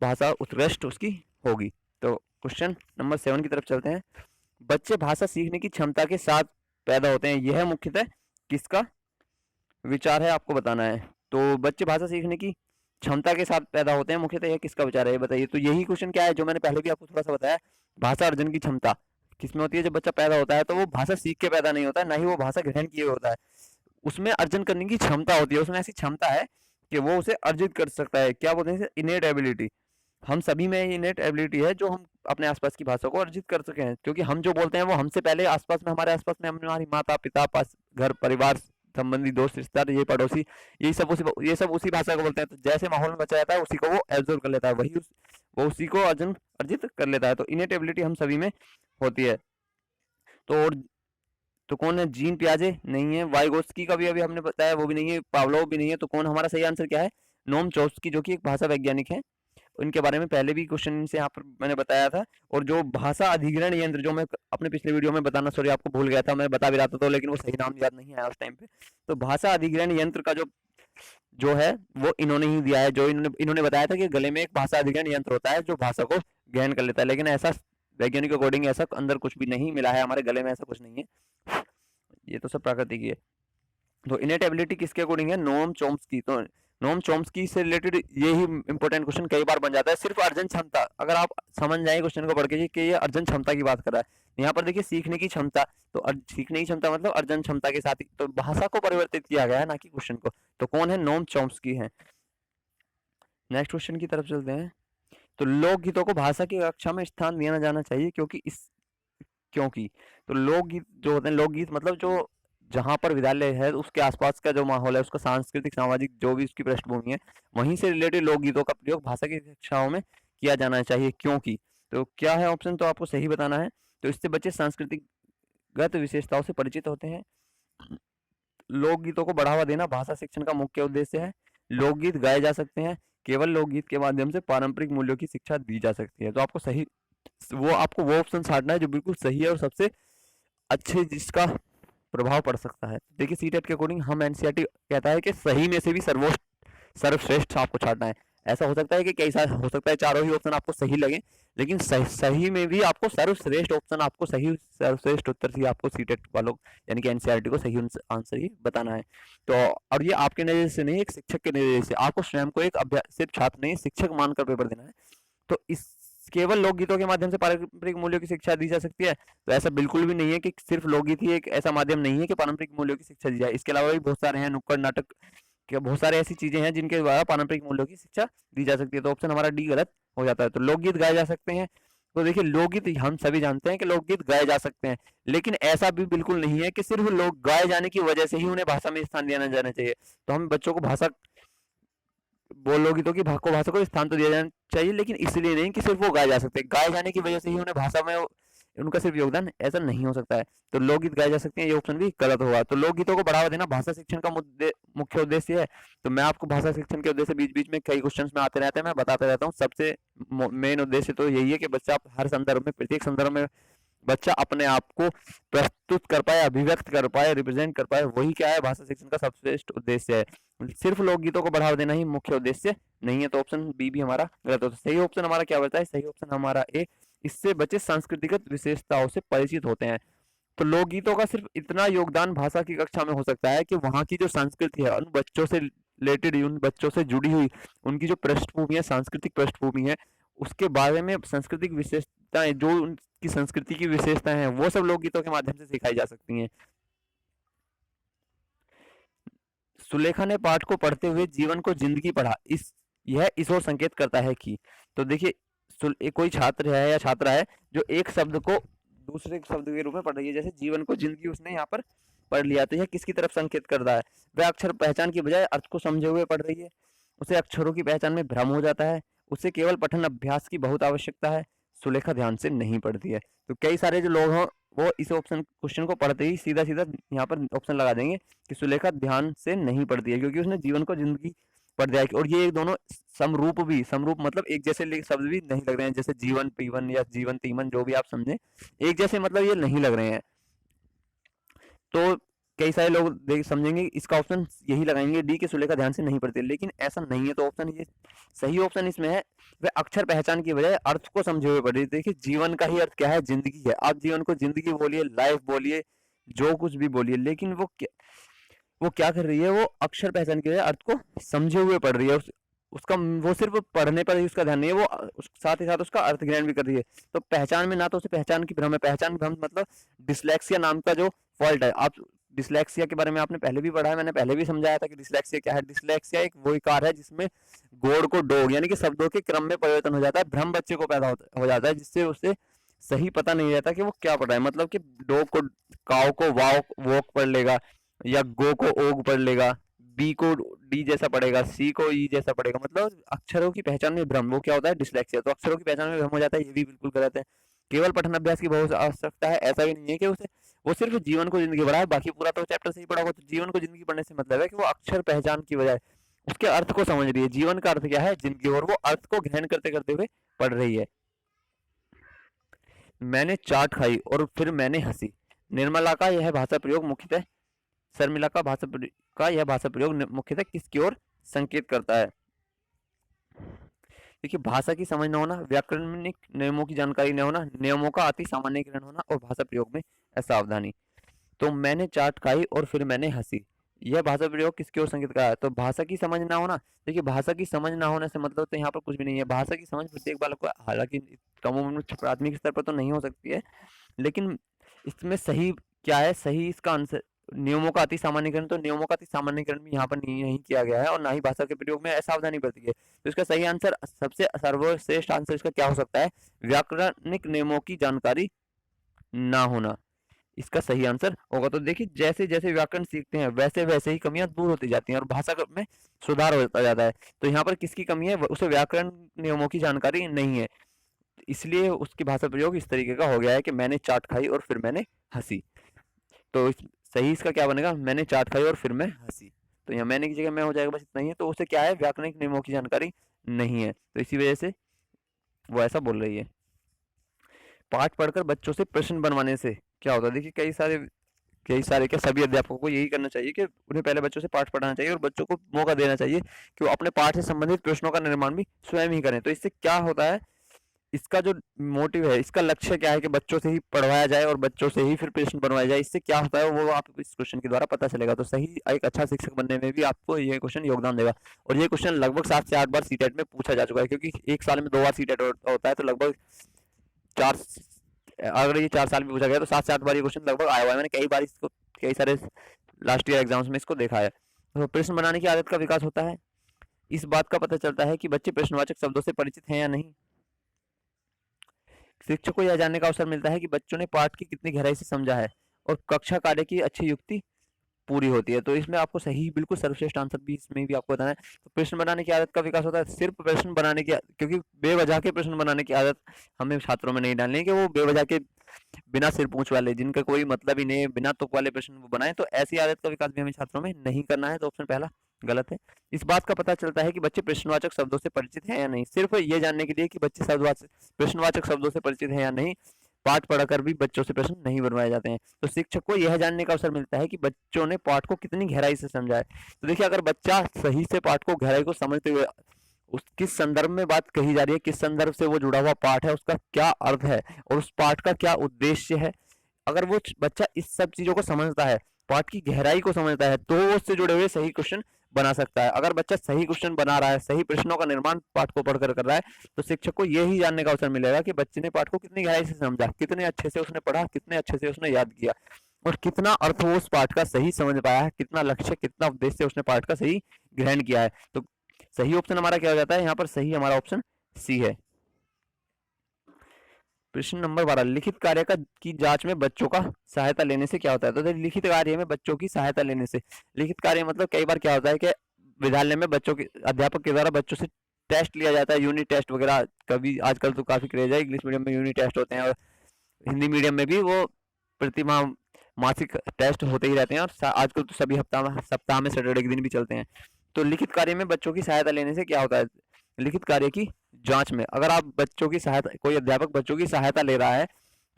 भाषा उत्कृष्ट उसकी होगी। तो क्वेश्चन नंबर 7 की तरफ चलते हैं। बच्चे भाषा सीखने की क्षमता के साथ पैदा होते हैं, यह मुख्यतः किसका विचार है? आपको बताना है। तो बच्चे भाषा सीखने की क्षमता के साथ पैदा होते हैं, मुख्यतः यह किसका विचार है, ये बताइए। तो यही क्वेश्चन क्या है जो मैंने पहले भी आपको थोड़ा सा बताया, भाषा अर्जन की क्षमता किसमें होती है? जब बच्चा पैदा होता है तो वो भाषा सीख के पैदा नहीं होता है, ना ही वो भाषा ग्रहण किए होता है, उसमें अर्जन करने की क्षमता होती है, उसमें ऐसी क्षमता है कि वो उसे अर्जित कर सकता है। क्या बोलते हैं? इनेट एबिलिटी। हम सभी में इनेट एबिलिटी है जो हम अपने आसपास की भाषा को अर्जित कर सके हैं, क्योंकि हम जो बोलते हैं वो हमसे पहले आसपास में, हमारे आसपास में हमारी माता पिता, पास घर परिवार संबंधी, दोस्त रिश्तेदार, ये पड़ोसी, ये सब उसी भाषा को बोलते हैं। तो जैसे माहौल में बचा रहता है उसी को वो एब्जॉर्ब कर लेता है, वो उसी को अर्जित कर लेता है। तो इनेट एबिलिटी हम सभी में होती है। तो कौन है? जीन पियाजे नहीं है, वाइगोत्स्की का भी अभी हमने बताया वो भी नहीं है, पावलोव भी नहीं है। तो कौन? हमारा सही आंसर क्या है? नोम चॉम्स्की, जो कि एक भाषा वैज्ञानिक है। उनके बारे में पहले भी क्वेश्चन से यहाँ पर मैंने बताया था। और जो भाषा अधिग्रहण यंत्र, जो मैं अपने पिछले वीडियो में बताना, सॉरी आपको भूल गया था, मैं बता भी रहा था तो, लेकिन वो सही नाम याद नहीं आया उस टाइम पे। तो भाषा अधिग्रहण यंत्र का जो है वो इन्होंने ही दिया है। जो इन्होंने बताया था कि गले में एक भाषा अधिग्रहण यंत्र होता है जो भाषा को ग्रहण कर लेता है, लेकिन ऐसा वैज्ञानिक अकॉर्डिंग ऐसा अंदर कुछ भी नहीं मिला है, हमारे गले में ऐसा कुछ नहीं है, ये तो सब प्राकृतिक ही है। तो इनेट एबिलिटी किसके अकॉर्डिंग है? Noam Chomsky. तो नोम चॉम्स्की से रिलेटेड ये ही इंपॉर्टेंट क्वेश्चन कई बार बन जाता है। सिर्फ अर्जन क्षमता, अगर आप समझ जाए क्वेश्चन को पढ़ के कि ये अर्जन क्षमता की बात कर रहा है, यहाँ पर देखिए सीखने की क्षमता, तो सीखने की क्षमता मतलब अर्जन क्षमता के साथ ही तो भाषा को परिवर्तित किया गया है, ना कि क्वेश्चन को। तो कौन है? नोम चॉम्स्की है। नेक्स्ट क्वेश्चन की तरफ चलते हैं। तो लोकगीतों को भाषा की कक्षा में स्थान दिया जाना चाहिए, क्योंकि तो लोकगीत जो होते हैं, लोकगीत मतलब जो जहाँ पर विद्यालय है उसके आसपास का जो माहौल है, उसका सांस्कृतिक सामाजिक जो भी उसकी पृष्ठभूमि है, वहीं से रिलेटेड लोकगीतों का प्रयोग भाषा की कक्षाओं में किया जाना चाहिए। क्योंकि तो क्या है ऑप्शन? तो आपको सही बताना है। तो इससे बच्चे सांस्कृतिकगत विशेषताओं से परिचित होते हैं। लोकगीतों को बढ़ावा देना भाषा शिक्षण का मुख्य उद्देश्य है। लोकगीत गाए जा सकते हैं, केवल लोकगीत के माध्यम से पारंपरिक मूल्यों की शिक्षा दी जा सकती है। तो आपको वो ऑप्शन छांटना है जो बिल्कुल सही है और सबसे अच्छे जिसका प्रभाव पड़ सकता है। देखिए, सीटेट के अकॉर्डिंग हम एनसीईआरटी कहता है कि सही में से भी सर्वश्रेष्ठ आपको छांटना है। ऐसा हो सकता है कि कैसा हो सकता है चारों ही ऑप्शन आपको सही लगे, लेकिन सही में भी आपको सर्वश्रेष्ठ ऑप्शन, आपको सही सर्वश्रेष्ठ उत्तर ही आपको सीटेट वालों यानी कि एनसीईआरटी को सही आंसर ही बताना है। तो और ये आपके नजरिए से नहीं, एक शिक्षक के नजरिए से, आपको स्वयं को एक सिर्फ छात्र नहीं शिक्षक मानकर पेपर देना है। तो इस केवल लोकगीतों के माध्यम से पारंपरिक मूल्यों की शिक्षा दी जा सकती है? तो ऐसा बिल्कुल भी नहीं है कि सिर्फ लोकगीत ही एक ऐसा माध्यम नहीं है कि पारंपरिक मूल्यों की शिक्षा दी जाए। इसके अलावा भी बहुत सारे हैं, नुक्कड़ नाटक के बहुत सारे ऐसी चीजें हैं जिनके द्वारा पारंपरिक मूल्यों की शिक्षा दी जा सकती है। तो ऑप्शन हमारा डी गलत हो जाता है। तो लोकगीत गाए जा सकते हैं। तो देखिए, लोकगीत हम सभी जानते हैं कि लोकगीत गाए जा सकते हैं, लेकिन ऐसा भी बिल्कुल नहीं है कि सिर्फ लोग गाए जाने की वजह से ही उन्हें भाषा में स्थान दिया जाना चाहिए। तो हम बच्चों को भाषा लोकगीतों की भाषा को स्थान तो दिया जाना चाहिए, लेकिन इसलिए नहीं कि सिर्फ वो गाए जा सकते हैं, गाए जाने की वजह से ही उन्हें भाषा में उनका सिर्फ योगदान, ऐसा नहीं हो सकता है। तो लोकगीत गाए जा सकते हैं, ये ऑप्शन भी गलत होगा। तो लोकगीतों को बढ़ावा देना भाषा शिक्षण का मुख्य उद्देश्य है। तो मैं आपको भाषा शिक्षण के उद्देश्य बीच बीच में कई क्वेश्चंस में आते रहते हैं, मैं बताते रहता हूँ। सबसे मेन उद्देश्य तो यही है कि बच्चा हर संदर्भ में, प्रत्येक संदर्भ में बच्चा अपने आप को प्रस्तुत कर पाए, अभिव्यक्त कर पाए, रिप्रेजेंट कर पाए, वही क्या है भाषा शिक्षण का सर्वश्रेष्ठ उद्देश्य है। सिर्फ लोकगीतों को बढ़ावा देना ही मुख्य उद्देश्य नहीं है। तो ऑप्शन बी भी हमारा गलत होता है। सही ऑप्शन हमारा क्या बचता है? सही ऑप्शन हमारा ए, इससे बच्चे सांस्कृतिक विशेषताओं से परिचित होते हैं। तो लोकगीतों का सिर्फ इतना योगदान भाषा की कक्षा में हो सकता है कि वहाँ की जो संस्कृति है, उन बच्चों से रिलेटेड, उन बच्चों से जुड़ी हुई उनकी जो पृष्ठभूमि है, सांस्कृतिक पृष्ठभूमि है, उसके बारे में सांस्कृतिक विशेषताएं, जो उनकी संस्कृति की विशेषताएं हैं, वो सब लोकगीतों के माध्यम से सिखाई जा सकती हैं। सुलेखा ने पाठ को पढ़ते हुए जीवन को जिंदगी पढ़ा, यह इस ओर संकेत करता है कि। तो देखिए, कोई छात्र है या छात्रा है जो एक शब्द को दूसरे शब्द के रूप में पढ़ रही है, जैसे जीवन को जिंदगी उसने यहाँ पर पढ़ लिया, तो यह किसकी तरफ संकेत कर रहा है? वह अक्षर पहचान की बजाय अर्थ को समझे हुए पढ़ रही है। उसे अक्षरों की पहचान में भ्रम हो जाता है, उसे केवल पठन अभ्यास की बहुत आवश्यकता है। सुलेखा ध्यान से नहीं पढ़ती है। तो कई सारे जो लोग हैं वो इस ऑप्शन क्वेश्चन को पढ़ते ही सीधा सीधा यहाँ पर ऑप्शन लगा देंगे कि सुलेखा ध्यान से नहीं पढ़ती है, क्योंकि उसने जीवन को जिंदगी पढ़ दिया है। और ये दोनों समरूप मतलब एक जैसे शब्द भी नहीं लग रहे हैं, जैसे जीवन पीवन या जीवन तीमन, जो भी आप समझे, एक जैसे मतलब ये नहीं लग रहे हैं। तो कई सारे लोग देख समझेंगे इसका ऑप्शन यही लगाएंगे डी के सुलेखा ध्यान से नहीं पढ़ती, लेकिन ऐसा नहीं है। तो ऑप्शन ये सही ऑप्शन इसमें है, वह अक्षर पहचान की बजाय अर्थ को समझे हुए पढ़ रही। देखिए, जीवन का ही अर्थ क्या है? जिंदगी है। आप जीवन को जिंदगी बोलिए, लाइफ बोलिए, जो कुछ भी बोलिए, लेकिन वो क्या कर रही है? वो अक्षर पहचान के अर्थ को समझे हुए पढ़ रही है। उसका वो सिर्फ पढ़ने पर ही उसका ध्यान नहीं है, वो साथ ही साथ उसका अर्थ ग्रहण भी कर रही है। तो पहचान में ना तो उसे पहचान की भ्रम है, पहचान भ्रम मतलब डिसलेक्सिया नाम का जो फॉल्ट है। आप डिसलेक्सिया के बारे में आपने पहले भी पढ़ा है, मैंने पहले भी समझाया था कि डिसलेक्सिया क्या है। डिसलेक्सिया एक वो विकार है जिसमें गोड़ को डोग यानी कि शब्दों के क्रम में परिवर्तन हो जाता है, भ्रम बच्चे को पैदा हो जाता है, जिससे उसे सही पता नहीं रहता कि वो क्या पढ़ रहा है। मतलब कि डोग को काव को वॉक पढ़ लेगा, या गो को ओग पढ़ लेगा, बी को डी जैसा पढ़ेगा, सी को ई जैसा पढ़ेगा, मतलब अक्षरों की पहचान में भ्रम, वो क्या होता है? डिसलेक्सिया। तो अक्षरों की पहचान में भ्रम हो जाता है, ये भी बिल्कुल गलत है। केवल पठन अभ्यास की बहुत आवश्यकता है, ऐसा भी नहीं है कि उसे वो सिर्फ जीवन को जिंदगी पढ़ा है, बाकी पूरा तो चैप्टर सही पढ़ा होगा। तो जीवन को जिंदगी पढ़ने से मतलब है कि वो अक्षर पहचान की बजाय उसके अर्थ को समझ रही है। जीवन का अर्थ क्या है? जिंदगी, और वो अर्थ को ग्रहण करते करते हुए पढ़ रही है। मैंने चाट खाई और फिर मैंने हंसी, निर्मला का यह भाषा प्रयोग मुख्यतः शर्मिला का यह भाषा प्रयोग मुख्यतः किसकी ओर संकेत करता है? देखिए, भाषा की समझ न होना, व्याकरणिक नियमों की जानकारी न होना, नियमों का अति सामान्यीकरण होना और भाषा प्रयोग में असावधानी। तो मैंने चाट खाई और फिर मैंने हंसी, यह भाषा प्रयोग किसकी ओर संकेत कर रहा है? तो भाषा की समझ ना होना। देखिए, भाषा की समझ ना होने से मतलब तो यहाँ पर कुछ भी नहीं है। भाषा की समझ प्रत्येक बालक को, हालांकि कम उम्र में प्राथमिक स्तर पर तो नहीं हो सकती है, लेकिन इसमें सही क्या है? सही इसका आंसर नियमों का अति सामान्यीकरण। तो नियमों का अति सामान्यीकरण भी यहाँ पर नहीं किया गया है, और ना ही भाषा के प्रयोग में असावधानी बरती है। तो इसका सही आंसर, सबसे सर्वश्रेष्ठ आंसर इसका क्या हो सकता है? व्याकरणिक नियमों की जानकारी ना होना इसका सही आंसर होगा। तो देखिए, जैसे जैसे व्याकरण सीखते हैं वैसे वैसे ही कमियां दूर होती जाती हैं और भाषा में सुधार होता जाता है। तो यहाँ पर किसकी कमी है? उसे व्याकरण नियमों की जानकारी नहीं है, इसलिए उसकी भाषा प्रयोग इस तरीके का हो गया है कि मैंने चाट खाई और फिर मैंने हंसी। तो सही इसका क्या बनेगा? मैंने चाट खाई और फिर मैं हंसी। तो यहाँ मैंने की जगह मैं हो जाएगा, बस इतना ही है। तो उसे क्या है? व्याकरणिक नियमों की जानकारी नहीं है, तो इसी वजह से वो ऐसा बोल रही है। पाठ पढ़कर बच्चों से प्रश्न बनवाने से क्या होता है? देखिए, कई सारे क्या सभी अध्यापकों को यही करना चाहिए कि उन्हें पहले बच्चों से पाठ पढ़ाना चाहिए और बच्चों को मौका देना चाहिए कि वो अपने पाठ से संबंधित प्रश्नों का निर्माण भी स्वयं ही करें। तो इससे क्या होता है? इसका जो मोटिव है, इसका लक्ष्य क्या है कि बच्चों से ही पढ़वाया जाए और बच्चों से ही फिर प्रश्न बनवाया जाए। इससे क्या होता है वो आपको इस क्वेश्चन के द्वारा पता चलेगा। तो सही एक अच्छा शिक्षक बनने में भी आपको ये क्वेश्चन योगदान देगा। और ये क्वेश्चन लगभग 7 से 8 बार सीटेट में पूछा जा चुका है, क्योंकि एक साल में 2 बार सीटेट होता है, तो लगभग 4, अगर ये 4 साल में पूछा गया तो 7 से 8 बार ये क्वेश्चन लगभग आया हुआ है। मैंने कई सारे लास्ट ईयर एग्जाम्स में इसको देखा है। तो प्रश्न बनाने की आदत का विकास होता है, इस बात का पता चलता है कि बच्चे प्रश्नवाचक शब्दों से परिचित हैं या नहीं। शिक्षक को यह जानने का अवसर मिलता है कि बच्चों ने पाठ की कितनी गहराई से समझा है, और कक्षा कार्य की अच्छी युक्ति पूरी होती है। तो इसमें आपको सही बिल्कुल सर्वश्रेष्ठ आंसर भी इसमें भी आपको बताना है। तो प्रश्न बनाने की आदत का विकास होता है, सिर्फ प्रश्न बनाने की, क्योंकि बेवजह के प्रश्न बनाने की आदत हमें छात्रों में नहीं डालनी है कि वो बेवजह के बिना सिर पूंछ वाले, जिनका कोई मतलब ही नहीं है, बिना तुक वाले प्रश्न वो बनाए। तो ऐसी आदत का विकास भी हमें छात्रों में नहीं करना है। तो ऑप्शन पहला गलत है। इस बात का पता चलता है कि बच्चे प्रश्नवाचक शब्दों से परिचित हैं या नहीं, सिर्फ ये जानने के लिए कि बच्चे प्रश्नवाचक शब्दों से परिचित हैं या नहीं, पाठ पढ़कर भी बच्चों से प्रश्न नहीं बनवाए जाते हैं। तो शिक्षक को यह जानने का अवसर मिलता है कि बच्चों ने पाठ को कितनी गहराई से समझा है। तो देखिए, अगर बच्चा सही से पाठ को गहराई को समझते हुए उस किस संदर्भ में बात कही जा रही है, किस संदर्भ से वो जुड़ा हुआ पाठ है, उसका क्या अर्थ है और उस पाठ का क्या उद्देश्य है, अगर वो बच्चा इस सब चीजों को समझता है, पाठ की गहराई को समझता है, तो वो उससे जुड़े हुए सही क्वेश्चन बना सकता है। अगर बच्चा सही क्वेश्चन बना रहा है, सही प्रश्नों का निर्माण पाठ को पढ़कर कर रहा है, तो शिक्षक को यही जानने का अवसर मिलेगा कि बच्चे ने पाठ को कितनी गहराई से समझा, कितने अच्छे से उसने पढ़ा, कितने अच्छे से उसने याद किया और कितना अर्थ वो उस पाठ का सही समझ पाया है, कितना लक्ष्य, कितना उद्देश्य उसने पाठ का सही ग्रहण किया है। तो सही ऑप्शन हमारा क्या हो जाता है यहाँ पर? सही हमारा ऑप्शन सी है। प्रश्न नंबर 12, लिखित कार्य की जांच में बच्चों का सहायता लेने से क्या होता है? तो लिखित कार्य में बच्चों की सहायता लेने से, लिखित कार्य मतलब कई बार क्या होता है कि विद्यालय में बच्चों के अध्यापक के द्वारा बच्चों से टेस्ट लिया जाता है, यूनिट टेस्ट वगैरह। कभी आजकल तो काफी क्रेज है, इंग्लिश मीडियम में यूनिट टेस्ट होते हैं और हिंदी मीडियम में भी वो प्रतिमाह मासिक टेस्ट होते ही रहते हैं और आजकल तो सभी सप्ताह में सैटरडे के दिन भी चलते हैं। तो लिखित कार्य में बच्चों की सहायता लेने से क्या होता है? लिखित कार्य की जांच में अगर आप बच्चों की सहायता, कोई अध्यापक बच्चों की सहायता ले रहा है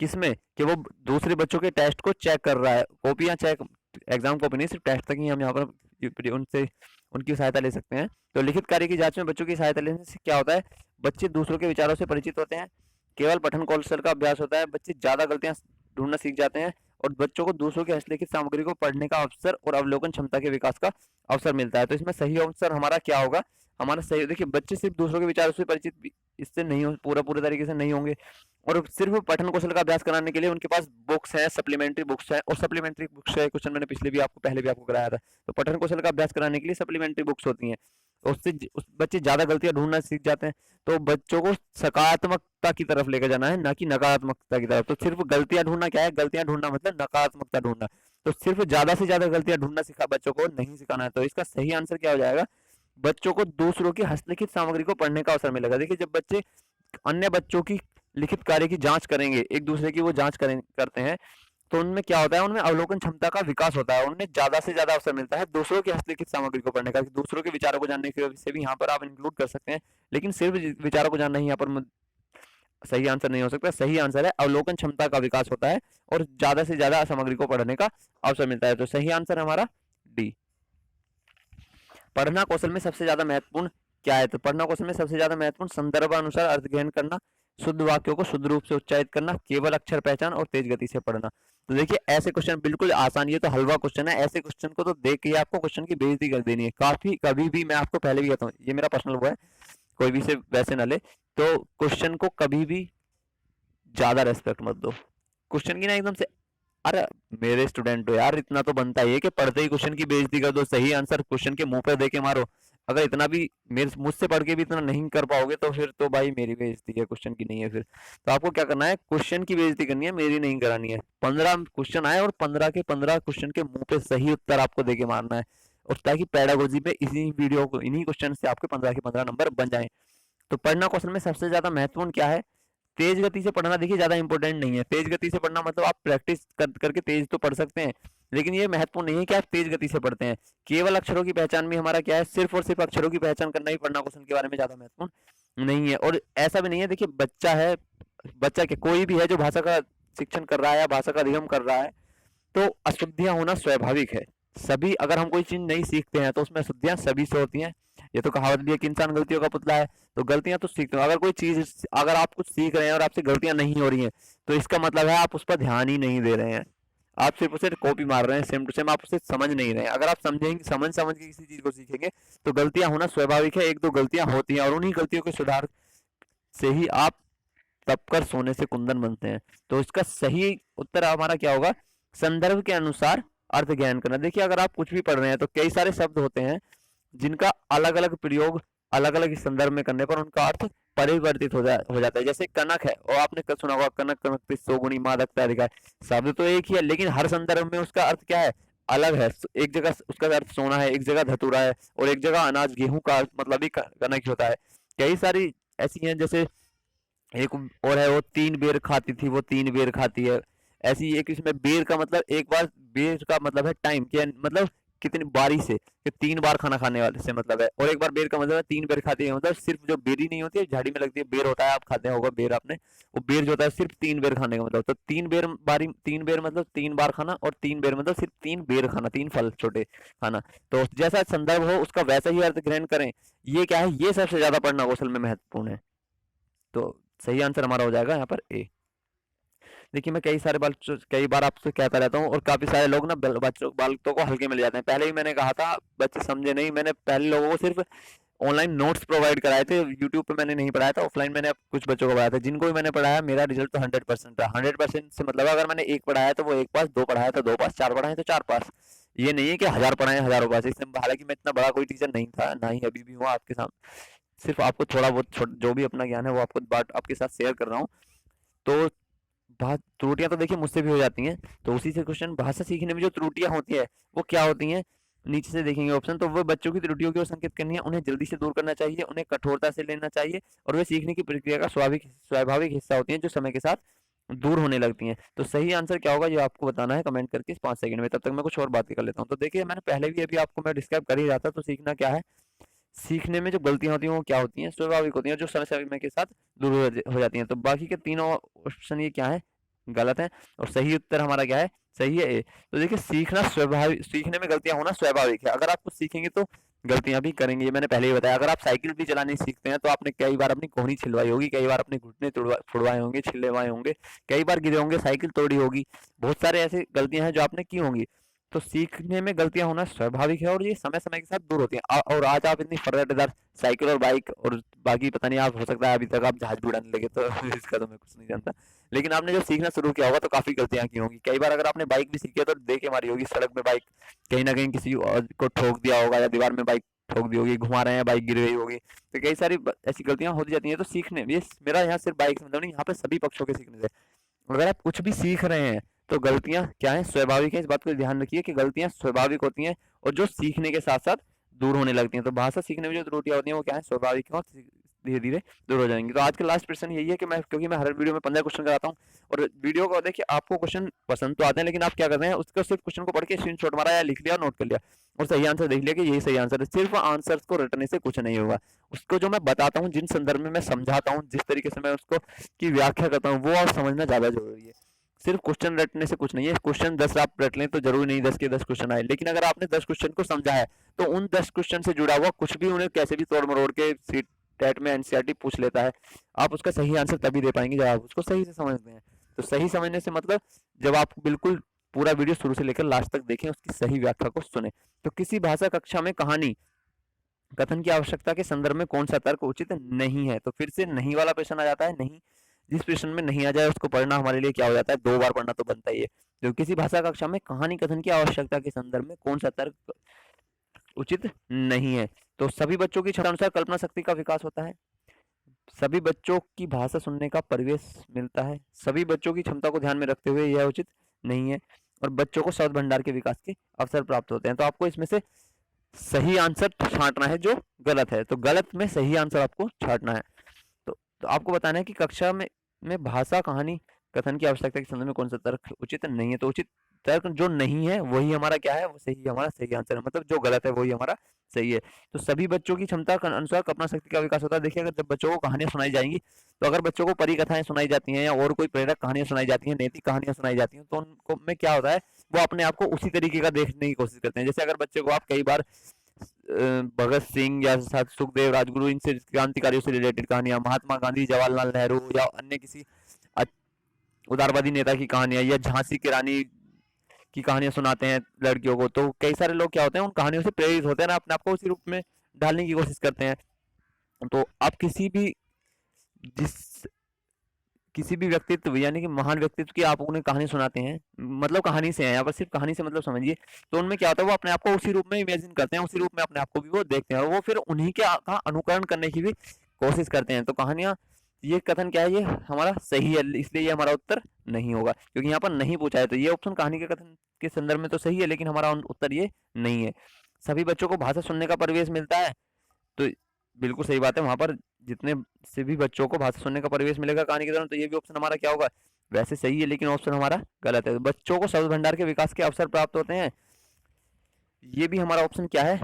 किसमें, कि वो दूसरे बच्चों के टेस्ट को चेक कर रहा है, कॉपियां चेक, एग्जाम कॉपी नहीं, सिर्फ टेस्ट तक ही हम यहाँ पर उनसे उनकी सहायता ले सकते हैं। तो लिखित कार्य की जांच में बच्चों की सहायता लेने से क्या होता है? बच्चे दूसरों के विचारों से परिचित होते हैं, केवल पठन कौशल का अभ्यास होता है, बच्चे ज्यादा गलतियां ढूंढना सीख जाते हैं और बच्चों को दूसरों की हस्तलिखित सामग्री को पढ़ने का अवसर और अवलोकन क्षमता के विकास का अवसर मिलता है। तो इसमें सही अवसर हमारा क्या होगा? हमारा सही, देखिए बच्चे सिर्फ दूसरों के विचारों से परिचित इससे नहीं हो, पूरे तरीके से नहीं होंगे और सिर्फ पठन कौशल का अभ्यास कराने के लिए उनके पास बुक्स हैं, सप्लीमेंट्री बुक्स हैं, और सप्लीमेंट्री बुक्स है क्वेश्चन मैंने पहले भी आपको कराया था। तो पठन कौशल का अभ्यास कराने के लिए सप्लीमेंट्री बुक्स होती हैं, उससे बच्चे ज्यादा गलतियां ढूंढना सीख जाते हैं। तो बच्चों को सकारात्मकता की तरफ लेकर जाना है, ना कि नकारात्मकता की तरफ। तो सिर्फ गलतियां ढूंढना क्या है? गलतियां ढूंढना मतलब नकारात्मकता ढूंढना। तो सिर्फ ज्यादा से ज्यादा गलतियां ढूंढना सिखा बच्चों को नहीं सिखाना है। तो इसका सही आंसर क्या हो जाएगा? बच्चों को दूसरों की हस्तलिखित सामग्री को पढ़ने का अवसर मिलेगा। देखिए, जब बच्चे अन्य बच्चों की लिखित कार्य की जांच करेंगे, एक दूसरे की वो जांच करते हैं, तो उनमें क्या होता है? उनमें अवलोकन क्षमता का विकास होता है, उनमें ज्यादा से ज्यादा अवसर मिलता है दूसरों की हस्तलिखित सामग्री को पढ़ने का। दूसरों के विचारों को जानने के से भी यहाँ पर आप इंक्लूड कर सकते हैं, लेकिन सिर्फ विचारों को जानना ही यहाँ पर सही आंसर नहीं हो सकता। सही आंसर है अवलोकन क्षमता का विकास होता है और ज्यादा से ज्यादा सामग्री को पढ़ने का अवसर मिलता है। तो सही आंसर हमारा डी। पढ़ना कौशल में सबसे ज्यादा महत्वपूर्ण क्या है? तो पढ़ना कौशल में सबसे ज्यादा महत्वपूर्ण संदर्भ अनुसार अर्थ ग्रहण करना, शुद्ध वाक्यों को शुद्ध रूप से उच्चारित करना, केवल अक्षर पहचान और तेज गति से पढ़ना। तो देखिए, ऐसे क्वेश्चन बिल्कुल आसान, ये तो हलवा क्वेश्चन है, ऐसे क्वेश्चन को तो देख के आपको क्वेश्चन की बेइज्जती कर देनी है। काफी कभी भी, मैं आपको पहले भी कहता हूँ, ये मेरा पर्सनल वो है, कोई भी से वैसे ना ले, तो क्वेश्चन को कभी भी ज्यादा रेस्पेक्ट मत दो क्वेश्चन की ना, एकदम से। अरे मेरे स्टूडेंट हो यार, इतना तो बनता ही है कि पढ़ते ही क्वेश्चन की बेइज्जती कर दो, सही आंसर क्वेश्चन के मुंह पे दे के मारो। अगर इतना भी मेरे मुझसे पढ़ के भी इतना नहीं कर पाओगे तो फिर तो भाई मेरी बेइज्जती है, क्वेश्चन की नहीं है। फिर तो आपको क्या करना है? क्वेश्चन की बेइज्जती करनी है, मेरी नहीं करानी है। 15 क्वेश्चन आए और 15 के 15 क्वेश्चन के मुंह पे सही उत्तर आपको देके मारना है, और ताकि पेडागोजी पे इसी वीडियो को, इन्हीं क्वेश्चन से आपके 15 के 15 नंबर बन जाए। तो पढ़ना कौशल में सबसे ज्यादा महत्वपूर्ण क्या है? तेज गति से पढ़ना। देखिए, ज्यादा इंपॉर्टेंट नहीं है तेज गति से पढ़ना, मतलब आप प्रैक्टिस करके तेज तो पढ़ सकते हैं, लेकिन ये महत्वपूर्ण नहीं है कि आप तेज गति से पढ़ते हैं। केवल अक्षरों की पहचान में हमारा क्या है? सिर्फ और सिर्फ अक्षरों की पहचान करना ही पढ़ना कौशल के बारे में ज्यादा महत्वपूर्ण नहीं है। और ऐसा भी नहीं है, देखिए बच्चा है, बच्चा के कोई भी है जो भाषा का शिक्षण कर रहा है या भाषा का अधिगम कर रहा है, तो अशुद्धियां होना स्वाभाविक है। सभी, अगर हम कोई चीज नहीं सीखते हैं तो उसमें अशुद्धियां सभी से होती हैं। ये तो कहावत भी है कि इंसान गलतियों का पुतला है, तो गलतियां तो सीखते हो। अगर कोई चीज, अगर आप कुछ सीख रहे हैं और आपसे गलतियां नहीं हो रही हैं, तो इसका मतलब है आप उस पर ध्यान ही नहीं दे रहे हैं, आप सिर्फ उसे कॉपी मार रहे हैं सेम टू सेम, आप उसे समझ नहीं रहे हैं। अगर आप समझेंगे, समझ के किसी चीज को सीखेंगे, तो गलतियां होना स्वाभाविक है, एक दो गलतियां होती हैं, और उन्हीं गलतियों के सुधार से ही आप तप कर सोने से कुंदन बनते हैं। तो इसका सही उत्तर हमारा क्या होगा? संदर्भ के अनुसार अर्थ ज्ञान करना। देखिए, अगर आप कुछ भी पढ़ रहे हैं तो कई सारे शब्द होते हैं जिनका अलग अलग प्रयोग अलग अलग संदर्भ में करने पर उनका अर्थ परिवर्तित हो जाता है। जैसे कनक है, और आपने कल सुना होगा, कनक कनक सोगुनी मादकता अधिकार। शब्द तो एक ही है, लेकिन हर संदर्भ में उसका अर्थ क्या है? अलग है। एक जगह उसका अर्थ सोना है, एक जगह धतूरा है, और एक जगह अनाज गेहूं का मतलब ही कनक ही होता है। कई सारी ऐसी हैं, जैसे एक और है, वो 3 बेर खाती थी, वो 3 बेर खाती है। ऐसी एक इसमें बेर का मतलब, एक बार बेर का मतलब है टाइम, क्या मतलब कितनी बारी से, कि 3 बार खाना खाने वाले से मतलब है। और एक बार बेर का मतलब है 3 बेर खाते हैं, मतलब सिर्फ जो बेरी नहीं होती है झाड़ी में लगती है, बेर होता है, आप खाते होगा बेर आपने, वो बेर जो होता है सिर्फ 3 बेर खाने का मतलब। तो 3 बेर मतलब 3 बार खाना, और 3 बेर मतलब सिर्फ 3 बेर खाना, 3 फल छोटे खाना। तो जैसा संदर्भ हो उसका वैसा ही अर्थ ग्रहण करें। ये क्या है, ये सबसे ज्यादा पढ़ना कौशल में महत्वपूर्ण है। तो सही आंसर हमारा हो जाएगा यहाँ पर ए। देखिए मैं कई बार आपसे कहता रहता हूँ, और काफी सारे लोग ना बच्चों बालकों को हल्के मिल जाते हैं। पहले ही मैंने कहा था, बच्चे समझे नहीं। मैंने पहले लोगों को सिर्फ ऑनलाइन नोट्स प्रोवाइड कराए थे, यूट्यूब पे मैंने नहीं पढ़ाया था। ऑफलाइन मैंने कुछ बच्चों को पढ़ाया था, जिनको भी मैंने पढ़ाया मेरा रिजल्ट तो 100% रहा। 100% से मतलब अगर मैंने 1 पढ़ाया तो वो 1 पास, 2 पढ़ाया तो 2 पास, 4 पढ़ाए तो 4 पास। ये नहीं है कि 1000 पढ़ाए हजारों पास। इसमें हालांकि मैं इतना बड़ा कोई टीचर नहीं था, ना ही अभी भी हुआ आपके सामने, सिर्फ आपको थोड़ा बहुत जो भी अपना ज्ञान है वो आपको बात आपके साथ शेयर कर रहा हूँ। तो बात त्रुटियां तो देखिए मुझसे भी हो जाती हैं। तो उसी से क्वेश्चन, भाषा सीखने में जो त्रुटियां होती है वो क्या होती हैं, नीचे से देखेंगे ऑप्शन। तो वो बच्चों की त्रुटियों की ओर संकेत करनी है, उन्हें जल्दी से दूर करना चाहिए, उन्हें कठोरता से लेना चाहिए, और वे सीखने की प्रक्रिया का स्वाभाविक हिस्सा होती हैं जो समय के साथ दूर होने लगती हैं। तो सही आंसर क्या होगा ये आपको बताना है कमेंट करके इस 5 सेकंड में। तब तक मैं कुछ और बातें कर लेता हूँ। तो देखिए मैंने पहले भी अभी आपको मैं डिस्क्राइब कर ही रहा था। तो सीखना क्या है, सीखने में जो गलतियां होती हैं वो क्या होती हैं, स्वाभाविक होती हैं, जो समय समय के साथ दूर हो जाती हैं। तो बाकी के तीनों ऑप्शन ये क्या है, गलत है। और सही उत्तर हमारा क्या है, सही है ए। तो देखिए सीखना स्वाभाविक, सीखने में गलतियां होना स्वाभाविक है। अगर आप कुछ सीखेंगे तो गलतियां भी करेंगे, ये मैंने पहले ही बताया। अगर आप साइकिल भी चलाने सीखते हैं तो आपने कई बार अपनी कोहनी छिलवाई होगी, कई बार अपने घुटने फुड़वाए होंगे, छिलवाए होंगे, कई बार गिरे होंगे, साइकिल तोड़ी होगी, बहुत सारे ऐसी गलतियां हैं जो आपने की होंगी। तो सीखने में गलतियां होना स्वाभाविक है, और ये समय समय के साथ दूर होती हैं। और आज आप इतनी फर्राटेदार साइकिल और बाइक और बाकी पता नहीं, आप हो सकता है अभी तक आप जहाज भी उड़ाने लगे, तो इसका तो मैं कुछ नहीं जानता। लेकिन आपने जो सीखना शुरू किया होगा तो काफी गलतियां की होंगी। कई बार अगर आपने बाइक भी सीखी है तो देखे मारी होगी सड़क में बाइक, कहीं ना कहीं किसी को ठोक दिया होगा, या दीवार में बाइक ठोक दी होगी, घुमा रहे हैं बाइक गिर गई होगी। तो कई सारी ऐसी गलतियां होती जाती हैं। तो सीखने ये मेरा यहाँ सिर्फ बाइक से मतलब नहीं, यहाँ पे सभी पक्षों के सीखने से, अगर आप कुछ भी सीख रहे हैं तो गलतियां क्या है, स्वाभाविक है। इस बात को ध्यान रखिए कि गलतियां स्वाभाविक होती हैं, और जो सीखने के साथ साथ दूर होने लगती हैं। तो भाषा सीखने में जो त्रुटियां होती हैं वो क्या है, स्वाभाविक है, और धीरे धीरे दूर हो जाएंगी। तो आज का लास्ट प्रश्न यही है कि मैं, क्योंकि मैं हर वीडियो में 15 क्वेश्चन कराता हूँ, और वीडियो को देखिए आपको क्वेश्चन पसंद तो आते हैं, लेकिन आप क्या करते हैं, उसको सिर्फ क्वेश्चन को पढ़ के स्क्रीनशॉट मारा या लिख लिया, नोट कर लिया, और सही आंसर देख लिया कि यही सही आंसर है। सिर्फ आंसर्स को रटने से कुछ नहीं होगा। उसको जो मैं बताता हूँ, जिन संदर्भ में मैं समझाता हूँ, जिस तरीके से मैं उसको की व्याख्या करता हूँ, वो आप समझना ज्यादा जरूरी है। सिर्फ क्वेश्चन रटने से कुछ नहीं है। क्वेश्चन 10 आप रट लें तो जरूरी नहीं 10 के 10 क्वेश्चन आए, लेकिन अगर आपने 10 क्वेश्चन को समझा है तो उन 10 क्वेश्चन से जुड़ा हुआ कुछ भी उन्हें कैसे भी तोड़ मरोड़ के सीट टेट में एनसीईआरटी पूछ लेता है, आप उसका सही आंसर तभी दे पाएंगे जब आप उसको सही से समझते हैं। तो सही समझने से मतलब जब आप बिल्कुल पूरा वीडियो शुरू से लेकर लास्ट तक देखें, उसकी सही व्याख्या को सुने। तो किसी भाषा कक्षा में कहानी कथन की आवश्यकता के संदर्भ में कौन सा तर्क उचित नहीं है, तो फिर से नहीं वाला प्रश्न आ जाता है। नहीं, जिस प्रश्न में नहीं आ जाए उसको पढ़ना हमारे लिए क्या हो जाता है, 2 बार पढ़ना तो बनता ही है। जो किसी भाषा कक्षा में कहानी कथन की आवश्यकता के संदर्भ में कौन सा तर्क उचित नहीं है, तो सभी बच्चों की क्षमता अनुसार कल्पना शक्ति का विकास होता है, सभी बच्चों की भाषा सुनने का परिवेश मिलता है, सभी बच्चों की क्षमता को ध्यान में रखते हुए यह उचित नहीं है, और बच्चों को शब्द भंडार के विकास के अवसर प्राप्त होते हैं। तो आपको इसमें से सही आंसर छांटना है जो गलत है, तो गलत में सही आंसर आपको छांटना है। तो आपको बताना है कि कक्षा में भाषा कहानी कथन की आवश्यकता के संदर्भ में कौन सा तर्क उचित नहीं है। तो उचित तर्क जो नहीं है वही हमारा क्या है, वो सही हमारा सही आंसर है, मतलब जो गलत है वही हमारा सही है। तो सभी बच्चों की क्षमता के अनुसार कल्पना शक्ति का विकास होता है। देखिए अगर जब बच्चों को कहानियां सुनाई जाएंगी, तो अगर बच्चों को परी कथाएं सुनाई जाती हैं या और कोई प्रेरक कहानियां सुनाई जाती हैं, नैतिक कहानियां सुनाई जाती हैं, तो उनको में क्या होता है, वो अपने आप को उसी तरीके का देखने की कोशिश करते हैं। जैसे अगर बच्चे को आप कई बार भगत सिंह या सुखदेव राजगुरु इनसे क्रांतिकारियों से रिलेटेड कहानियां, महात्मा गांधी, जवाहरलाल नेहरू या अन्य किसी उदारवादी नेता की कहानियां, या झांसी की रानी की कहानियां सुनाते हैं लड़कियों को, तो कई सारे लोग क्या होते हैं, उन कहानियों से प्रेरित होते हैं ना, अपने आप को उसी रूप में ढालने की कोशिश करते हैं। तो आप किसी भी व्यक्तित्व यानी कि महान व्यक्तित्व की आप उन्हें कहानी सुनाते हैं, मतलब कहानी से है, यहाँ पर सिर्फ कहानी से मतलब समझिए, तो उनमें क्या होता है, वो अपने आप को उसी रूप में इमेजिन करते हैं, उसी रूप में अपने आप को भी वो देखते हैं, और वो फिर उन्हीं के का अनुकरण करने की भी कोशिश करते हैं। तो कहानियां, ये कथन क्या है, ये हमारा सही है, इसलिए ये हमारा उत्तर नहीं होगा, क्योंकि यहाँ पर नहीं पूछा है। तो ये ऑप्शन कहानी के कथन के संदर्भ में तो सही है, लेकिन हमारा उत्तर ये नहीं है। सभी बच्चों को भाषा सुनने का परिवेश मिलता है, तो बिल्कुल सही बात है, वहां पर जितने से भी बच्चों को भाषा सुनने का परिवेश मिलेगा कहानी के दौरान, तो ये भी ऑप्शन हमारा क्या होगा, वैसे सही है, लेकिन ऑप्शन हमारा गलत है। बच्चों को शब्द भंडार के विकास के अवसर प्राप्त होते हैं, ये भी हमारा ऑप्शन क्या है,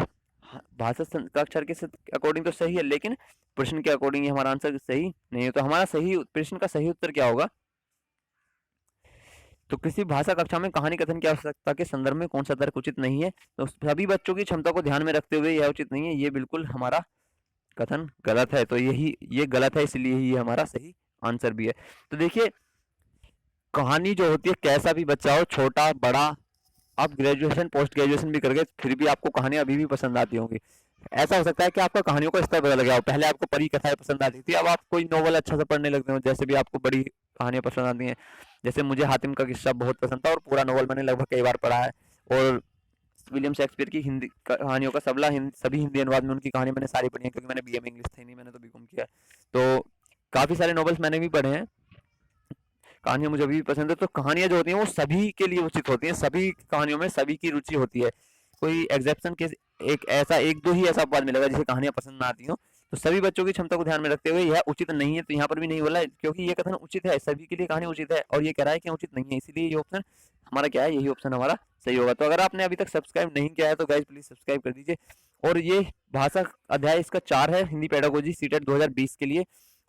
भाषा का अक्षर के अकॉर्डिंग तो सही है, लेकिन प्रश्न के अकॉर्डिंग हमारा आंसर सही नहीं है। तो हमारा सही प्रश्न का सही उत्तर क्या होगा, तो किसी भाषा कक्षा में कहानी कथन की आवश्यकता के संदर्भ में कौन सा तर्क उचित नहीं है, तो सभी बच्चों की क्षमता को ध्यान में रखते हुए यह उचित नहीं है, ये बिल्कुल हमारा कथन गलत है। तो ये गलत है, इसलिए ही हमारा सही आंसर भी है। तो देखिए, कहानी जो होती है, कैसा भी बच्चा हो, छोटा बड़ा, आप ग्रेजुएशन पोस्ट ग्रेजुएशन भी करके फिर भी आपको कहानियां अभी भी पसंद आती होंगी। ऐसा हो सकता है कि आपका कहानियों का स्तर बदल गया हो, पहले आपको परी कथाएं पसंद आती थी, अब आप कोई नोवेल अच्छा सा पढ़ने लगते हो, जैसे भी आपको बड़ी कहानियां पसंद आती हैं। जैसे मुझे हातिम का किस्सा बहुत पसंद था और पूरा नोवेल मैंने लगभग कई बार पढ़ा है। और विलियम शेक्सपियर की हिंदी कहानियों का सभी हिंदी अनुवाद में उनकी कहानी मैंने सारी पढ़ी है, क्योंकि मैंने बीए में इंग्लिश थी नहीं, मैंने तो बीकॉम किया। तो काफी सारे नॉवेल्स मैंने भी पढ़े हैं, कहानियां मुझे अभी भी पसंद है। तो कहानियां जो होती हैं वो सभी के लिए उचित होती हैं, सभी कहानियों में सभी की रुचि होती है, कोई एग्जेप्शन के एक दो ही ऐसा अपवाद मिलेगा जिसे कहानियां पसंद ना आती हो। तो सभी बच्चों की क्षमता को ध्यान में रखते हुए यह उचित नहीं है, तो यहाँ पर भी नहीं बोला है, क्योंकि ये कथन उचित है, सभी के लिए कहानी उचित है, और ये कह रहा है कि उचित नहीं है, इसीलिए ये ऑप्शन हमारा क्या है, यही ऑप्शन हमारा सही होगा। तो अगर आपने अभी तक सब्सक्राइब नहीं किया है तो गाइज प्लीज सब्सक्राइब कर दीजिए। और ये भाषा अध्याय इसका 4 है, हिंदी पेडागोजी सीटेट 2020 के लिए।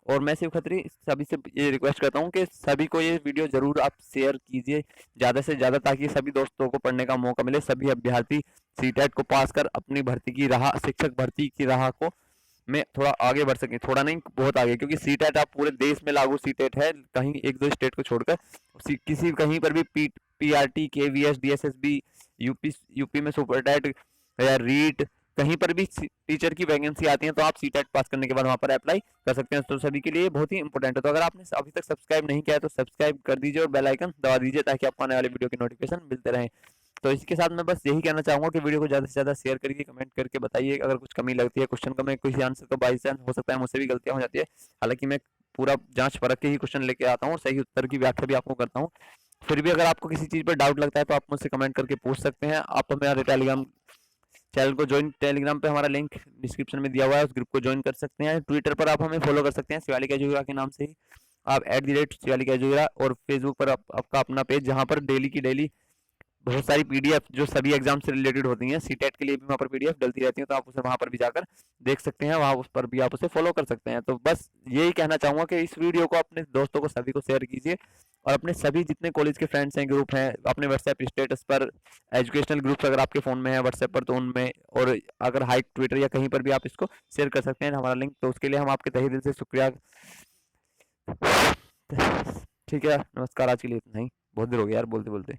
और मैं शिव खत्री सभी से ये रिक्वेस्ट करता हूँ कि सभी को ये वीडियो जरूर आप शेयर कीजिए ज़्यादा से ज़्यादा, ताकि सभी दोस्तों को पढ़ने का मौका मिले, सभी अभ्यर्थी सीटेट को पास कर अपनी भर्ती की राह, शिक्षक भर्ती की राह को में थोड़ा आगे बढ़ सकें, थोड़ा नहीं बहुत आगे, क्योंकि सीटेट आप पूरे देश में लागू सीटेट है, कहीं एक दो स्टेट को छोड़कर किसी कहीं पर भी पीआरटी केवीएस डीएसएसबी यूपी में सुपरटेट या रीट कहीं पर भी टीचर की वैकेंसी आती है तो आप सीटेट पास करने के बाद वहां पर अप्लाई कर सकते हैं। तो सभी के लिए बहुत ही इंपॉर्टेंट है। तो अगर आपने अभी तक सब्सक्राइब नहीं किया है तो सब्सक्राइब कर दीजिए और बेल आइकन दबा दीजिए, ताकि आपको आने वाले वीडियो के नोटिफिकेशन मिलते रहें। तो इसके साथ मैं बस यही कहना चाहूंगा कि वीडियो को ज़्यादा से ज़्यादा शेयर करिए, कमेंट करके बताइए अगर कुछ कमी लगती है क्वेश्चन का, मैं किसी आंसर का बाई चांस हो सकता है मुझसे भी गलतियां हो जाती है, हालांकि मैं पूरा जांच परख के ही क्वेश्चन लेके आता हूँ और सही उत्तर की व्याख्या भी आपको करता हूँ। फिर भी अगर आपको किसी चीज़ पर डाउट लगता है तो आप मुझसे कमेंट करके पूछ सकते हैं। आप हमारे टेलीग्राम चैनल को ज्वाइन, टेलीग्राम पे हमारा लिंक डिस्क्रिप्शन में दिया हुआ है, उस ग्रुप को ज्वाइन कर सकते हैं। ट्विटर पर आप हमें फॉलो कर सकते हैं शिवालिक एजुकेरा के नाम से ही, आप @शिवालिक एजुकेरा, और फेसबुक पर आपका अपना पेज, जहाँ पर डेली की डेली बहुत सारी पीडीएफ जो सभी एग्जाम से रिलेटेड होती हैं, सीटेट के लिए भी वहाँ पर पीडीएफ डलती रहती है, तो आप उसे वहाँ पर भी जाकर देख सकते हैं, वहाँ उस पर भी आप उसे फॉलो कर सकते हैं। तो बस यही कहना चाहूँगा कि इस वीडियो को अपने दोस्तों को सभी को शेयर कीजिए, और अपने सभी जितने कॉलेज के फ्रेंड्स हैं, ग्रुप हैं, अपने व्हाट्सएप स्टेटस पर, एजुकेशनल ग्रुप्स अगर आपके फ़ोन में है व्हाट्सएप पर तो उनमें, और अगर हाइक ट्विटर या कहीं पर भी आप इसको शेयर कर सकते हैं हमारा लिंक, तो उसके लिए हम आपके तहे दिल से शुक्रिया। ठीक है, नमस्कार, आज के लिए इतना ही, बहुत देर हो गया यार बोलते बोलते।